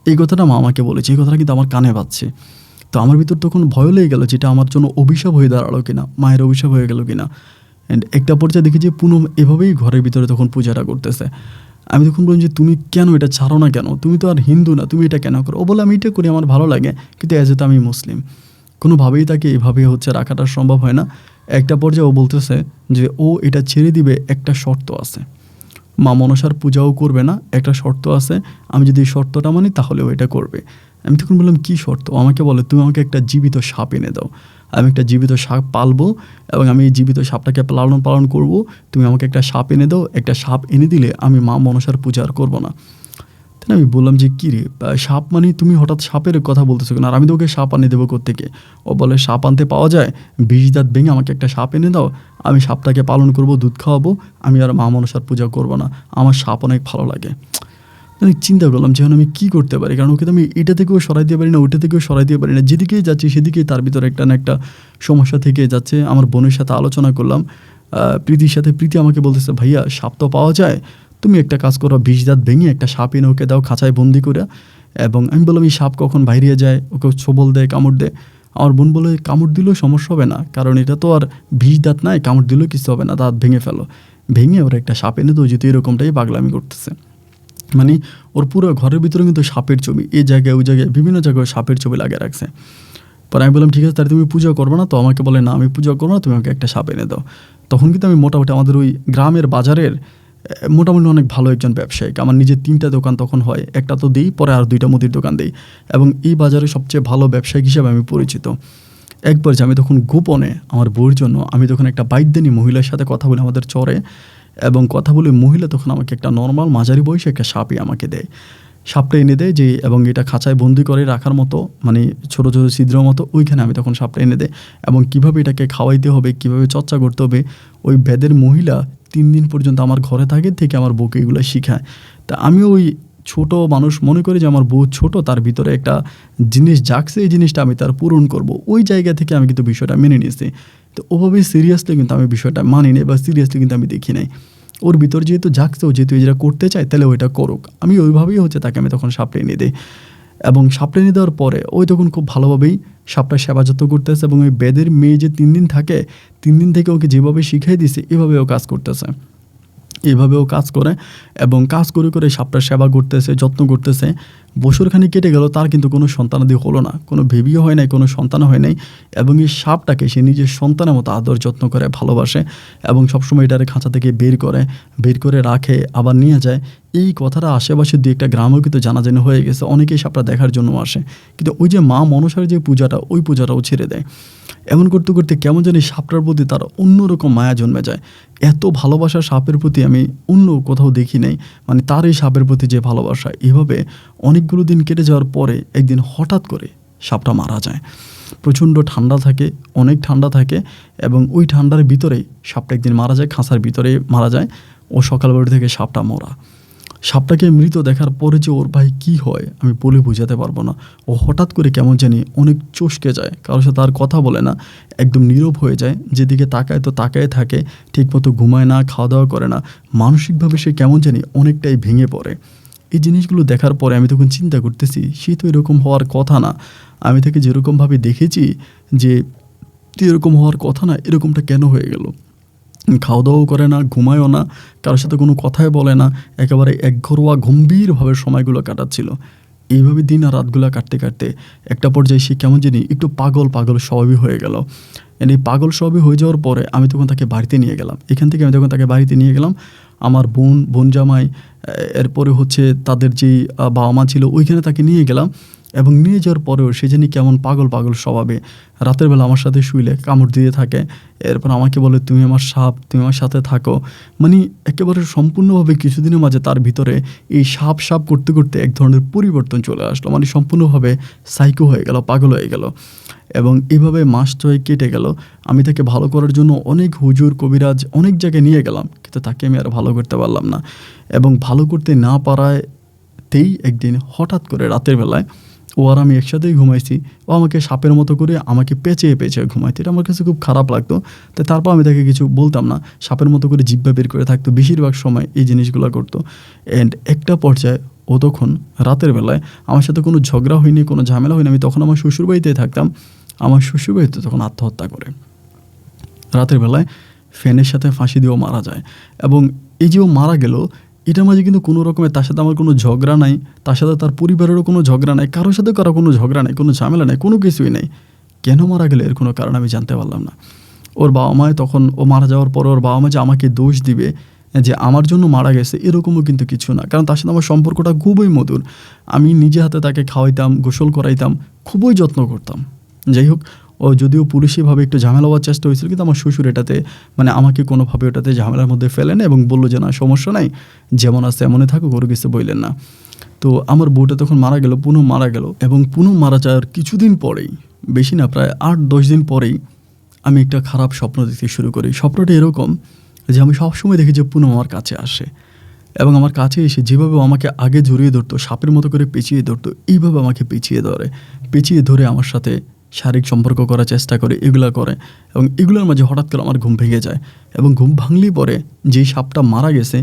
এই কথাটা মা আমাকে বলেছে, এই কথাটা কিন্তু আমার কানে বাজছে। তো আমার ভিতর তখন ভয় লেগে গেল, যেটা আমার জন্য অভিশাপ হয়ে দাঁড়ালো কিনা, মায়ের অভিশাপ হয়ে গেল কিনা। অ্যান্ড একটা পর্যায়ে দেখি যে পুনম এভাবেই ঘরের ভিতরে তখন পূজাটা করতেছে। আমি তখন বললাম যে তুমি কেন এটা ছাড়ো না কেন, তুমি তো আর হিন্দু না, তুমি এটা কেন করো? ও বলে আমি এটা করি, আমার ভালো লাগে, কিন্তু অ্যাজ এ তো আমি মুসলিম, কোনোভাবেই তাকে এভাবে রাখাটা সম্ভব হয় না। একটা পর্যায়ে ও বলতেছে যে ও এটা ছেড়ে দিবে, একটা শর্ত আছে, মা মনসার পূজাও করবে না, একটা শর্ত আছে, আমি যদি এই শর্তটা মানি তাহলে ও এটা করবে। আমি তখন বললাম কী শর্ত? আমাকে বলে, তুমি আমাকে একটা জীবিত সাপ এনে দাও, আমি একটা জীবিত সাপ পালবো এবং আমি এই জীবিত সাপটাকে পালন করব। তুমি আমাকে একটা সাপ এনে দাও, একটা সাপ এনে দিলে আমি মা মনসার পূজা আর করবো না। তাই আমি বললাম যে কী রে, সাপ মানে তুমি হঠাৎ সাপের কথা বলতেছো কেন? আর আমি তো ওকে সাপ আনিয়ে দেবো কোত্থেকে? ও বলে সাপ আনতে পাওয়া যায়, 20 দাঁত ভেঙে আমাকে একটা সাপ এনে দাও, আমি সাপটাকে পালন করব, দুধ খাওয়াবো, আমি আর মা মনসার পূজা করবো না, আমার সাপ অনেক ভালো লাগে। আমি চিন্তা করলাম যে আমি কী করতে পারি, কারণ ওকে তো আমি এটা থেকেও সরাই দিতে পারি না, ওইটা থেকেও সরাই দিতে পারি না, যেদিকেই যাচ্ছি সেদিকেই তার ভিতরে একটা না একটা সমস্যা থেকে যাচ্ছে। আমার বোনের সাথে আলোচনা করলাম, প্রীতির সাথে, প্রীতি আমাকে বলতেছে ভাইয়া সাপ তো পাওয়া যায়, তুমি একটা কাজ করো, 20 দাঁত ভেঙে একটা সাপ এনে ওকে দাও খাঁচায় বন্দি করে। এবং আমি বললাম এই সাপ কখন বাইরে যায়, ওকে ছোবল দেয়, কামড় দেয়। আমার বোন বলে কামড় দিলেও সমস্যা হবে না, কারণ এটা তো আর 20 দাঁত নাই, কামড় দিলেও কিছু হবে না, দাঁত ভেঙে ফেলো, ভেঙে ওরা একটা সাপ এনে দেও, যেহেতু এরকমটাই পাগলামি করতেছে। মানে ওর পুরো ঘরের ভিতরে কিন্তু সাপের ছবি, এই জায়গায় ওই জায়গায় বিভিন্ন জায়গায় সাপের ছবি লাগিয়ে রাখছে। পরে আমি বললাম ঠিক আছে, তাহলে তুমি পূজা করবে না? তো আমাকে বলে না আমি পূজা করবো না, তুমি আমাকে একটা সাপ এনে দাও। তখন কিন্তু আমি মোটামুটি আমাদের ওই গ্রামের বাজারের মোটামুটি অনেক ভালো একজন ব্যবসায়িক, আমার নিজের 3টা দোকান তখন হয়, একটা তো দিই, পরে আর 2টা মুদির দোকান দিই, এবং এই বাজারে সবচেয়ে ভালো ব্যবসায়িক হিসেবে আমি পরিচিত। একবার যে আমি তখন গোপনে আমার বউর জন্য আমি তখন একটা বাইদ্যানী মহিলার সাথে কথা বলি আমাদের চরে, এবং কথা বলে মহিলা তখন আমাকে একটা নর্মাল মাঝারি বয়সে একটা সাপই আমাকে দেয়, সাপটা এনে দেয় যে, এবং এটা খাঁচায় বন্দি করে রাখার মতো, মানে ছোটো ছোটো ছিদ্র মতো, ওইখানে আমি তখন সাপটা এনে দেয়, এবং কীভাবে এটাকে খাওয়াইতে হবে, কীভাবে চর্চা করতে হবে, ওই বেদের মহিলা 3 দিন পর্যন্ত আমার ঘরে থেকে আমার বউকে এগুলো শিখায়। তা আমি ওই ছোট মানুষ মনে করি যে আমার বউ ছোট, তার ভিতরে একটা জিনিস জাগছে, এই জিনিসটা আমি তার পূরণ করব, ওই জায়গা থেকে আমি কিন্তু বিষয়টা মেনে নিয়েছি। তো ওভাবে সিরিয়াসলি কিন্তু আমি বিষয়টা মানি নাই, বা সিরিয়াসলি কিন্তু আমি দেখি নাই। ওর ভিতর যেহেতু জাগছে, ও যেহেতু যেটা করতে চায়, তাহলে ওইটা করুক, আমি ওইভাবেই তাকে আমি তখন সাপটা এনে দিই। এবং সাপটা এনে দেওয়ার পরে ওই তখন খুব ভালোভাবেই সাপটা সেবা যত্ন করতেছে, এবং ওই বেদের মেয়ে যে 3 দিন থাকে, 3 দিন থেকে ওকে যেভাবে শিখিয়ে দিছে এভাবেও কাজ করতেছে, এভাবেও কাজ করে, এবং কাজ করে করে সাপটার সেবা করতেছে, যত্ন করতেছে। বছরখানি কেটে গেল, তার কিন্তু কোনো সন্তানাদি হলো না, কোনো বেবিও হয় নাই, কোনো সন্তান হয় নাই, এবং এই সাপটাকে সে নিজের সন্তানের মতো আদর যত্ন করে, ভালোবাসে, এবং সবসময় এটারে খাঁচা থেকে বের করে রাখে, আবার নিয়ে যায়। এই কথাটা আশেপাশে 2-1টা গ্রামেও কিন্তু জানাজানি হয়ে গেছে, অনেকেই সাপটা দেখার জন্য আসে। কিন্তু ওই যে মা মনসার যে পূজাটা, ওই পূজাটাও ছেড়ে দেয়। এমন করতে করতে কেমন জানি সাপটার প্রতি তার অন্যরকম মায়া জন্মে যায়। এত ভালোবাসা সাপের প্রতি আমি অন্য কোথাও দেখি নাই, মানে তার এই সাপের প্রতি যে ভালোবাসা। এভাবে অনেকগুলো দিন কেটে যাওয়ার পরে একদিন হঠাৎ করে সাপটা মারা যায়। প্রচণ্ড ঠান্ডা থাকে, অনেক ঠান্ডা থাকে, এবং ওই ঠান্ডার ভিতরেই সাপটা একদিন মারা যায়, খাঁচার ভিতরে মারা যায়। ও সকালবেলা থেকে সাপটা মরা। সাপটাকে মৃত দেখার পরে যে ওর ভাই কী হয় আমি বলে বোঝাতে পারবো না। ও হঠাৎ করে কেমন জানি অনেক চসকে যায়, কারোর সাথে আর কথা বলে না, একদম নীরব হয়ে যায়, যেদিকে তাকায় তো তাকায় থাকে, ঠিকমতো ঘুমায় না, খাওয়া দাওয়া করে না, মানসিকভাবে সে কেমন জানি অনেকটাই ভেঙে পড়ে। এই জিনিসগুলো দেখার পরে আমি তখন চিন্তা করতেছি, সে তো এরকম হওয়ার কথা না, আমি তাকে যেরকমভাবে দেখেছি যে এরকম হওয়ার কথা না, এরকমটা কেন হয়ে গেল? খাওয়া দাওয়াও করে না, ঘুমায়ও না, কারোর সাথে কোনো কথাই বলে না, একেবারে একঘরোয়া গম্ভীরভাবে সময়গুলো কাটাচ্ছিল। এইভাবে দিন আর রাতগুলা কাটতে কাটতে একটা পর্যায়ে সে কেমন জানি একটু পাগল পাগল স্বভাবই হয়ে গেল। এই পাগল স্বভাবই হয়ে যাওয়ার পরে আমি তখন তাকে বাড়িতে নিয়ে গেলাম। এখান থেকে আমি তখন তাকে বাড়িতে নিয়ে গেলাম। আমার বোন জামাই, এরপরে হচ্ছে তাদের যেই বাবা মা ছিল ওইখানে তাকে নিয়ে গেলাম। এবং নিয়ে যাওয়ার পরেও সে জানি কেমন পাগল পাগল স্বভাবে রাতের বেলা আমার সাথে শুইলে কামড় দিয়ে থাকে। এরপর আমাকে বলে, তুমি আমার সাপ, তুমি আমার সাথে থাকো। মানে একেবারে সম্পূর্ণভাবে কিছুদিনের মাঝে তার ভিতরে এই সাপ সাপ করতে করতে এক ধরনের পরিবর্তন চলে আসলো। মানে সম্পূর্ণভাবে সাইকো হয়ে গেল, পাগল হয়ে গেল। এবং এভাবে মাস 6 কেটে গেল। আমি তাকে ভালো করার জন্য অনেক হুজুর কবিরাজ অনেক জায়গায় নিয়ে গেলাম, কিন্তু তাকে আমি আর ভালো করতে পারলাম না। এবং ভালো করতে না পারাতেই একদিন হঠাৎ করে রাতের বেলায় ও আর আমি একসাথেই ঘুমাইছি। ও আমাকে সাপের মতো করে আমাকে পেঁচিয়ে পেঁচিয়ে ঘুমাইতো। এটা আমার কাছে খুব খারাপ লাগতো। তাই তারপর আমি তাকে কিছু বলতাম না, সাপের মতো করে জিহ্বা বের করে থাকতো, বেশিরভাগ সময় এই জিনিসগুলো করতো। অ্যান্ড একটা পর্যায়ে ও তখন রাতের বেলায় আমার সাথে কোনো ঝগড়া হয়নি, কোনো ঝামেলা হয়নি। আমি তখন আমার শ্বশুরবাড়িতেই থাকতাম। আমার শ্বশুরবাড়িতে তখন আত্মহত্যা করে। রাতের বেলায় ফ্যানের সাথে ফাঁসি দিয়েও মারা যায়। এবং এই যে ও মারা গেল, এটার মাঝে কিন্তু কোনো রকমের তার সাথে আমার কোনো ঝগড়া নাই, তার সাথে তার পরিবারেরও কোনো ঝগড়া নাই, কারোর সাথে কারো কোনো ঝগড়া নাই, কোনো ঝামেলা নাই, কোনো কিছুই নেই। কেন মারা গেলে এর কোনো কারণ আমি জানতে পারলাম না। ওর বাবা মায় তখন ও মারা যাওয়ার পর ওর বাবা মা যে আমাকে দোষ দিবে যে আমার জন্য মারা গেছে, এরকমও কিন্তু কিছু না। কারণ তার সাথে আমার সম্পর্কটা খুবই মধুর। আমি নিজে হাতে তাকে খাওয়াইতাম, গোসল করাইতাম, খুবই যত্ন করতাম। যাই হোক, ও যদিও পুলিশিভাবে একটু ঝামেলা হওয়ার চেষ্টা হয়েছিল, কিন্তু আমার শ্বশুর এটাতে মানে আমাকে কোনোভাবে ওটাতে ঝামেলার মধ্যে ফেলেন এবং বললো যে না, সমস্যা নাই, যেমন আছে এমনই থাকুক, ওর কিছু বললেন না। তো আমার বউটা তখন মারা গেল, পুনম মারা গেল। এবং পুনম মারা যাওয়ার কিছুদিন পরেই, বেশি না, প্রায় 8-10 দিন পরেই আমি একটা খারাপ স্বপ্ন দেখতে শুরু করি। স্বপ্নটা এরকম যে আমি সবসময় দেখি যে পুনম আমার কাছে আসে এবং আমার কাছে এসে যেভাবে আমাকে আগে জড়িয়ে ধরতো, সাপের মতো করে পেঁচিয়ে ধরতো, এইভাবে আমাকে পেঁচিয়ে ধরে আমার সাথে শারীরিক সম্পর্ক করার চেষ্টা করে, এগুলা করে। এবং এগুলোর মাঝে হঠাৎ করে আমার ঘুম ভেঙে যায়। এবং ঘুম ভাঙলেই পরে যেই সাপটা মারা গেছে,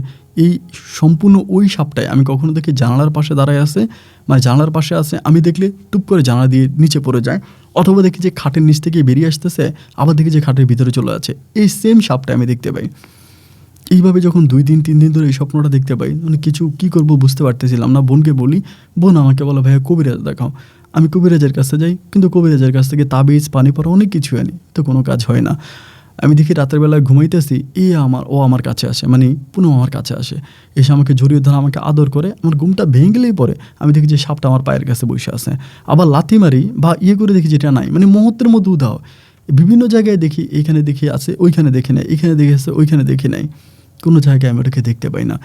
এই সম্পূর্ণ ওই সাপটাই আমি কখনো দেখি জানালার পাশে দাঁড়ায় আছে, মানে জানালার পাশে আছে, আমি দেখলে টুপ করে জানালা দিয়ে নিচে পড়ে যায়, অথবা দেখি যে খাটের নিচ থেকে বেরিয়ে আসতেছে, আবার দেখি যে খাটের ভিতরে চলে আছে। এই সেম সাপটা আমি দেখতে পাই। এইভাবে যখন 2-3 দিন ধরে এই স্বপ্নটা দেখতে পাই, মানে কিছু কী করবো বুঝতে পারতেছিলাম না। বোনকে বলি, বোন আমাকে বলো ভাইয়া কবিরাজ দেখাও। আমি কবিরাজের কাছে যাই, কিন্তু কবিরাজের কাছ থেকে তাবিজ, পানি পড়া অনেক কিছু আনি, তো কোনো কাজ হয় না। আমি দেখি রাতের বেলায় ঘুমাইতেছি, ও আমার কাছে আসে, মানে পুনম আমার কাছে আসে, এসে আমাকে জড়িয়ে ধরে আমাকে আদর করে। আমার ঘুমটা ভেঙলেই পরে আমি দেখি যে সাপটা আমার পায়ের কাছে বসে আছে। আবার লাথি মারি বা করে দেখি যেটা নাই, মানে মুহূর্তের মধ্যে উধাও। বিভিন্ন জায়গায় দেখি, এইখানে দেখি আছে, ওইখানে দেখি নাই, এখানে দেখে আছে, ওইখানে দেখি নাই, কোনো জায়গায় আমি ওটাকে দেখতে পাই না।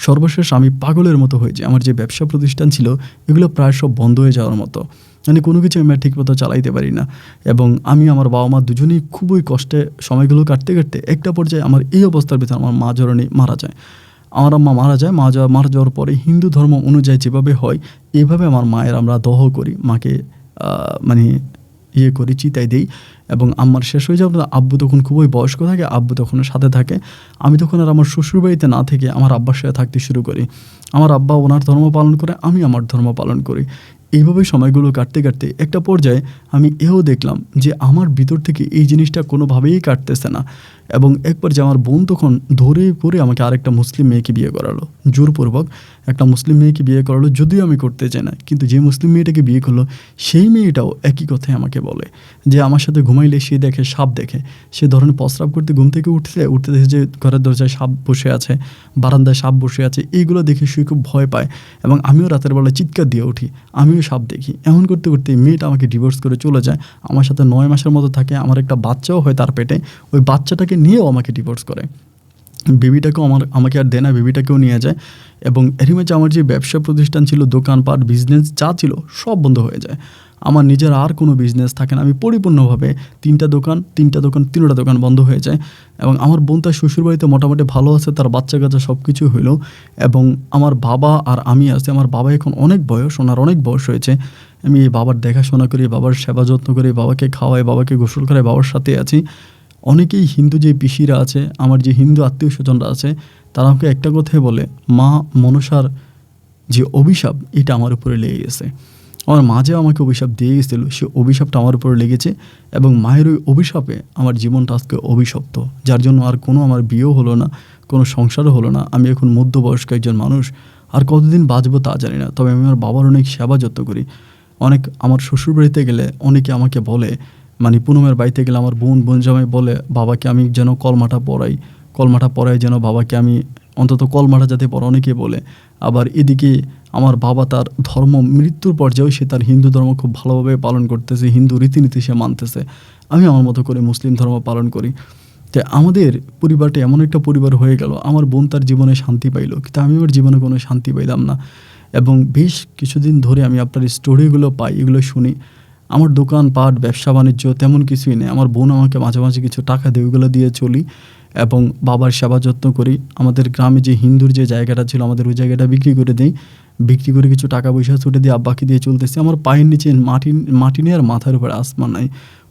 সর্বশেষ আমি পাগলের মতো হয়ে যাই। আমার যে ব্যবসা প্রতিষ্ঠান ছিল এগুলো প্রায় সব বন্ধ হয়ে যাওয়ার মতো, মানে কোনো কিছু আমি ঠিকমতো চালাইতে পারি না। এবং আমি আমার বাবা মা দুজনেই খুবই কষ্টে সময়গুলো কাটতে কাটতে একটা পর্যায়ে আমার এই অবস্থার ভিতরে আমার মা জননী মারা যায়। আমার আম্মা মারা যায়। মারা যাওয়ার পরে হিন্দু ধর্ম অনুযায়ী যেভাবে হয় এইভাবে আমার মায়ের আমরা দহ করি, মাকে মানে করি, চিতাই দিই। এবং আম্মার শেষ হয়ে যাওয়ার, আব্বু তখন খুবই বয়স্ক থাকে, আব্বু তখন সাথে থাকে। আমি তখন আর আমার শ্বশুরবাড়িতে না থেকে আমার আব্বার সাথে থাকতে শুরু করি। আমার আব্বা ওনার ধর্ম পালন করে, আমি আমার ধর্ম পালন করি। এইভাবেই সময়গুলো কাটতে কাটতে একটা পর্যায়ে আমি এও দেখলাম যে আমার ভিতর থেকে এই জিনিসটা কোনোভাবেই কাটতেছে না। এবং একবার যে আমার বোন তখন ধরে করে আমাকে আরেকটা মুসলিম মেয়েকে বিয়ে করালো, জোরপূর্বক একটা মুসলিম মেয়েকে বিয়ে করালো, যদিও আমি করতে চাই না। কিন্তু যে মুসলিম মেয়েটাকে বিয়ে করলো সেই মেয়েটাও একই কথাই আমাকে বলে যে আমার সাথে ঘুমাইলে সে দেখে সাপ দেখে। সে ধরনের প্রস্রাব করতে ঘুম থেকে উঠতে দেখে যে ঘরের দরজায় সাপ বসে আছে, বারান্দায় সাপ বসে আছে, এইগুলো দেখে সে খুব ভয় পায়। এবং আমিও রাতের বেলা চিৎকার দিয়ে উঠি, আমিও সাপ দেখি। এমন করতে করতে মেয়েটা আমাকে ডিভোর্স করে চলে যায়। আমার সাথে 9 মাসের মতো থাকে। আমার একটা বাচ্চাও হয় তার পেটে। ওই বাচ্চাটাকে নিয়েও আমাকে ডিভোর্স করে। বেবিটাকেও আমাকে আর দেয় না, বেবিটাকেও নিয়ে যায়। এবং এরই মাঝে আমার যে ব্যবসা প্রতিষ্ঠান ছিল, দোকানপাট, বিজনেস যা ছিল সব বন্ধ হয়ে যায়। আমার নিজের আর কোনো বিজনেস থাকে না। আমি পরিপূর্ণভাবে 3টা দোকান বন্ধ হয়ে যায়। এবং আমার বোন তার শ্বশুরবাড়িতে মোটামুটি ভালো আছে, তার বাচ্চা কাচ্চা সব কিছু হইলো। এবং আমার বাবা আর আমি আছি। আমার বাবা এখন অনেক বয়স, ওনার অনেক বয়স হয়েছে। আমি এই বাবার দেখাশোনা করি, বাবার সেবা যত্ন করি, বাবাকে খাওয়াই, বাবাকে গোসল করাই, বাবার সাথে আছি। অনেকেই হিন্দু যে পিসিরা আছে, আমার যে হিন্দু আত্মীয় স্বজনরা আছে, তারা আমাকে একটা কথাই বলে, মা মনসার যে অভিশাপ এটা আমার উপরে লেগে গেছে। আমার মা যে আমাকে অভিশাপ দিয়ে গেছিলো, সে অভিশাপটা আমার উপরে লেগেছে। এবং মায়ের ওই অভিশাপে আমার জীবনটা আজকে অভিশপ্ত, যার জন্য আর কোনো আমার বিয়েও হলো না, কোনো সংসারও হলো না। আমি এখন মধ্যবয়স্ক একজন মানুষ। আর কতদিন বাঁচবো তা জানি না, তবে আমি আমার বাবার অনেক সেবা যত্ন করি। অনেক আমার শ্বশুরবাড়িতে গেলে অনেকে আমাকে বলে, মানে পুনমের বাড়িতে গেলে আমার বোন জামাই বলে বাবাকে আমি যেন কলমাটা পড়াই যেন বাবাকে আমি অন্তত কলমাটা যাতে পড়ে, অনেকে বলে। আবার এদিকে আমার বাবা তার ধর্ম মৃত্যুর পর্যায়েও সে তার হিন্দু ধর্ম খুব ভালোভাবে পালন করতেছে, হিন্দু রীতিনীতি সে মানতেছে। আমি আমার মতো করে মুসলিম ধর্ম পালন করি। তো আমাদের পরিবারটা এমন একটা পরিবার হয়ে গেল, আমার বোন তার জীবনে শান্তি পাইল, কিন্তু আমি আমার জীবনে কোনো শান্তি পাইলাম না। এবং বেশ কিছুদিন ধরে আমি আপনার স্টোরিগুলো পাই, এগুলো শুনি। আমার দোকানপাট ব্যবসা বাণিজ্য তেমন কিছুই নেই। আমার বোন আমাকে মাঝে মাঝে কিছু টাকা দেয়, ওইগুলো দিয়ে চলি এবং বাবার সেবা যত্ন করি। আমাদের গ্রামে যে হিন্দুর যে জায়গাটা ছিল, আমাদের ওই জায়গাটা বিক্রি করে দিই, বিক্রি করে কিছু টাকা পয়সা ছুটে দিয়ে আব্বাকে দিয়ে চলতেছি। আমার পায়ের নিচে মাটি নেই আর মাথার উপরে আসমান নাই।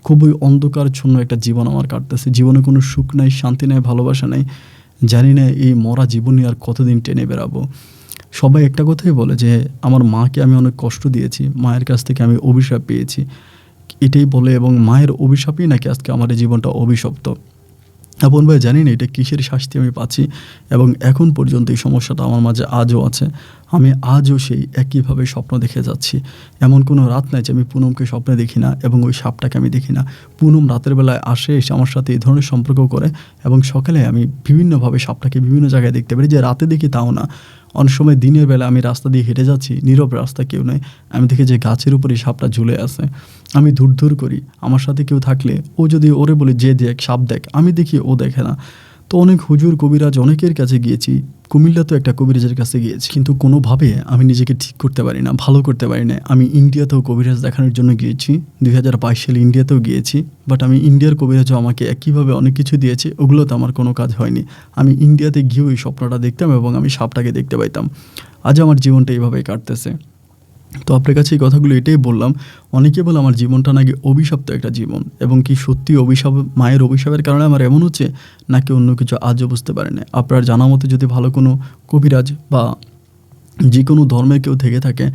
খুবই অন্ধকারচ্ছন্ন একটা জীবন আমার কাটতেছে। জীবনে কোনো সুখ নাই, শান্তি নাই, ভালোবাসা নাই। জানি না এই মরা জীবন নিয়ে আর কতদিন টেনে বেড়াবো। সবাই একটা কথাই বলে যে আমার মাকে আমি অনেক কষ্ট দিয়েছি, মায়ের কাছ থেকে আমি অভিশাপ পেয়েছি, এটাই বলে। এবং মায়ের অভিশাপই নাকি আজকে আমার এই জীবনটা অভিশপ্ত। আপন ভাই, জানি না এটা কিসের শাস্তি আমি পাচ্ছি, এবং এখন পর্যন্ত এই সমস্যাটা আমার মাঝে আজও আছে। আমি আজও সেই একইভাবে স্বপ্ন দেখে যাচ্ছি। এমন কোনো রাত নাই যে আমি পুনমকে স্বপ্নে দেখি না এবং ওই সাপটাকে আমি দেখি না। পুনম রাতের বেলায় আসে, এসে আমার সাথে এই ধরনের সম্পর্ক করে, এবং সকালে আমি বিভিন্নভাবে সাপটাকে বিভিন্ন জায়গায় দেখতে পারি। যে রাতে দেখি তাও না, অনেক সময় দিনের বেলা আমি রাস্তা দিয়ে হেঁটে যাচ্ছি, নীরব রাস্তা, কেউ নেই, আমি দেখি যে গাছের উপরে সাপটা ঝুলে আছে। আমি দূর করি, আমার সাথে কেউ থাকলে ও যদি ওরে বলে যে দেখ সাপ দেখ, আমি দেখি ও দেখে না। তো অনেক হুজুর কবিরাজ অনেকের কাছে গিয়েছি, কুমিল্লা তো একটা কবিরাজের কাছে গিয়েছি, কিন্তু কোনোভাবে আমি নিজেকে ঠিক করতে পারি না, ভালো করতে পারি না। আমি ইন্ডিয়াতেও কবিরাজ দেখানোর জন্য গিয়েছি, 2022 সালে ইন্ডিয়াতেও গিয়েছি, বাট আমি ইন্ডিয়ার কবিরাজও আমাকে একইভাবে অনেক কিছু দিয়েছে, ওগুলোতে আমার কোনো কাজ হয়নি। আমি ইন্ডিয়াতে গিয়েও এই স্বপ্নটা দেখতাম এবং আমি সাপটাকে দেখতে পাইতাম। আজ আমার জীবনটা এইভাবেই কাটতেছে। তো আপনার কাছে এই কথাগুলো এটাই বললাম। অনেকে বলে আমার জীবনটা নাকি অভিশপ্ত একটা জীবন, এবং কি সত্যি অভিশাপ, মায়ের অভিশাপের কারণে আমার এমন হচ্ছে নাকি অন্য কিছু আজও বুঝতে পারে না। আপনার জানা মতে যদি ভালো কোনো কবিরাজ বা যে কোনো ধর্মের কেউ থেকে থাকে,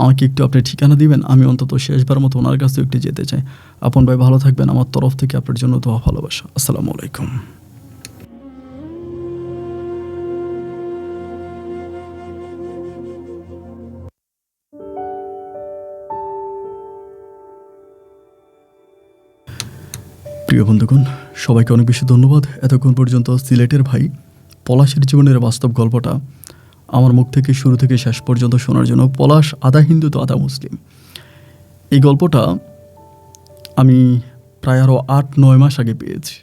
আমাকে একটু আপনি ঠিকানা দিবেন, আমি অন্তত শেষবার মতো ওনার কাছেও একটু যেতে চাই। আপন ভাই, ভালো থাকবেন। আমার তরফ থেকে আপনার জন্য দোয়া, ভালোবাসা। আসসালামু আলাইকুম। প্রিয় বন্ধুগণ, সবাইকে অনেক বেশি ধন্যবাদ এতক্ষণ পর্যন্ত সিলেটের ভাই পলাশের জীবনের বাস্তব গল্পটা আমার মুখ থেকে শুরু থেকে শেষ পর্যন্ত শোনার জন্য। পলাশ আধা হিন্দু তো আধা মুসলিম। এই গল্পটা আমি প্রায় আরও 8-9 মাস আগে পেয়েছি।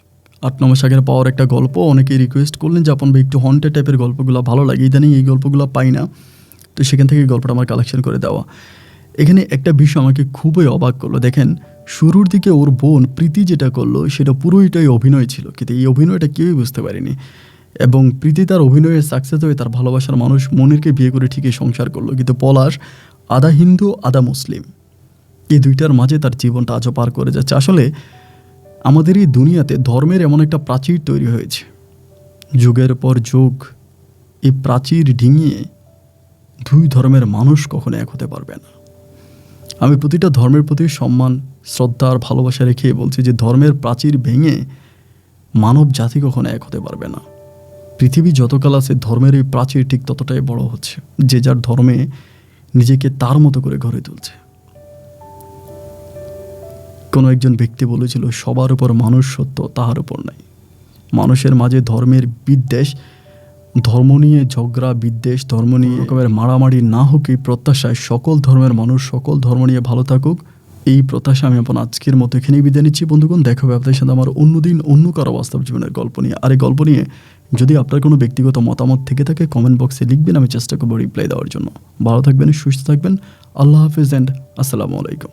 8-9 মাস আগের পাওয়ার একটা গল্প। অনেকেই রিকোয়েস্ট করলেন যে আপন ভাই একটু হন্টেড টাইপের গল্পগুলো ভালো লাগে, ইদানিং এই গল্পগুলো পাই না, তো সেখান থেকে এই গল্পটা আমার কালেকশন করে দেওয়া। এখানে একটা বিষয় আমাকে খুবই অবাক করলো। দেখেন, শুরুর দিকে ওর বোন প্রীতি যেটা করলো সেটা পুরোটাই অভিনয় ছিল, কিন্তু এই অভিনয়টা কেউই বুঝতে পারেনি। এবং প্রীতি তার অভিনয়ের সাকসেস হয়ে তার ভালোবাসার মানুষ মনিরকে বিয়ে করে ঠিকই সংসার করলো, কিন্তু পলাশ আধা হিন্দু আধা মুসলিম, এই দুইটার মাঝে তার জীবনটা আজও পার করে যাচ্ছে। আসলে আমাদের এই দুনিয়াতে ধর্মের এমন একটা প্রাচীর তৈরি হয়েছে, যুগের পর যুগ এই প্রাচীর ডিঙিয়ে দুই ধর্মের মানুষ কখনো এক হতে পারবে না। আমি প্রতিটা ধর্মের প্রতি সম্মান, শ্রদ্ধা আর ভালোবাসা রেখে বলছি যে ধর্মের প্রাচীর ভেঙে মানব জাতি কখনো এক হতে পারবে না। পৃথিবী যতকাল আছে ধর্মের এই প্রাচীর ঠিক ততটাই বড় হচ্ছে, যে যার ধর্মে নিজেকে তার মতো করে গড়ে তুলছে। কোনো একজন ব্যক্তি বলেছিল, সবার উপর মানুষ সত্য, তাহার উপর নাই। মানুষের মাঝে ধর্মের বিদ্বেষ, ধর্ম নিয়ে ঝগড়া বিদ্বেষ, ধর্ম নিয়ে রকমের মারামারি না হোক, এই প্রত্যাশায় সকল ধর্মের মানুষ সকল ধর্ম নিয়ে ভালো থাকুক, এই প্রত্যাশা আমি আপনার আজকের মতো এখানেই বিদায় নিচ্ছি। বন্ধুগণ, দেখা হবে আপনাদের সাথে আমার অন্যদিন অন্য কারো বাস্তব জীবনের গল্প নিয়ে। আর এই গল্প নিয়ে যদি আপনার কোনো ব্যক্তিগত মতামত থেকে থাকে কমেন্ট বক্সে লিখবেন, আমি চেষ্টা করবো রিপ্লাই দেওয়ার জন্য। ভালো থাকবেন, সুস্থ থাকবেন। আল্লাহ হাফিজ অ্যান্ড আসসালামু আলাইকুম।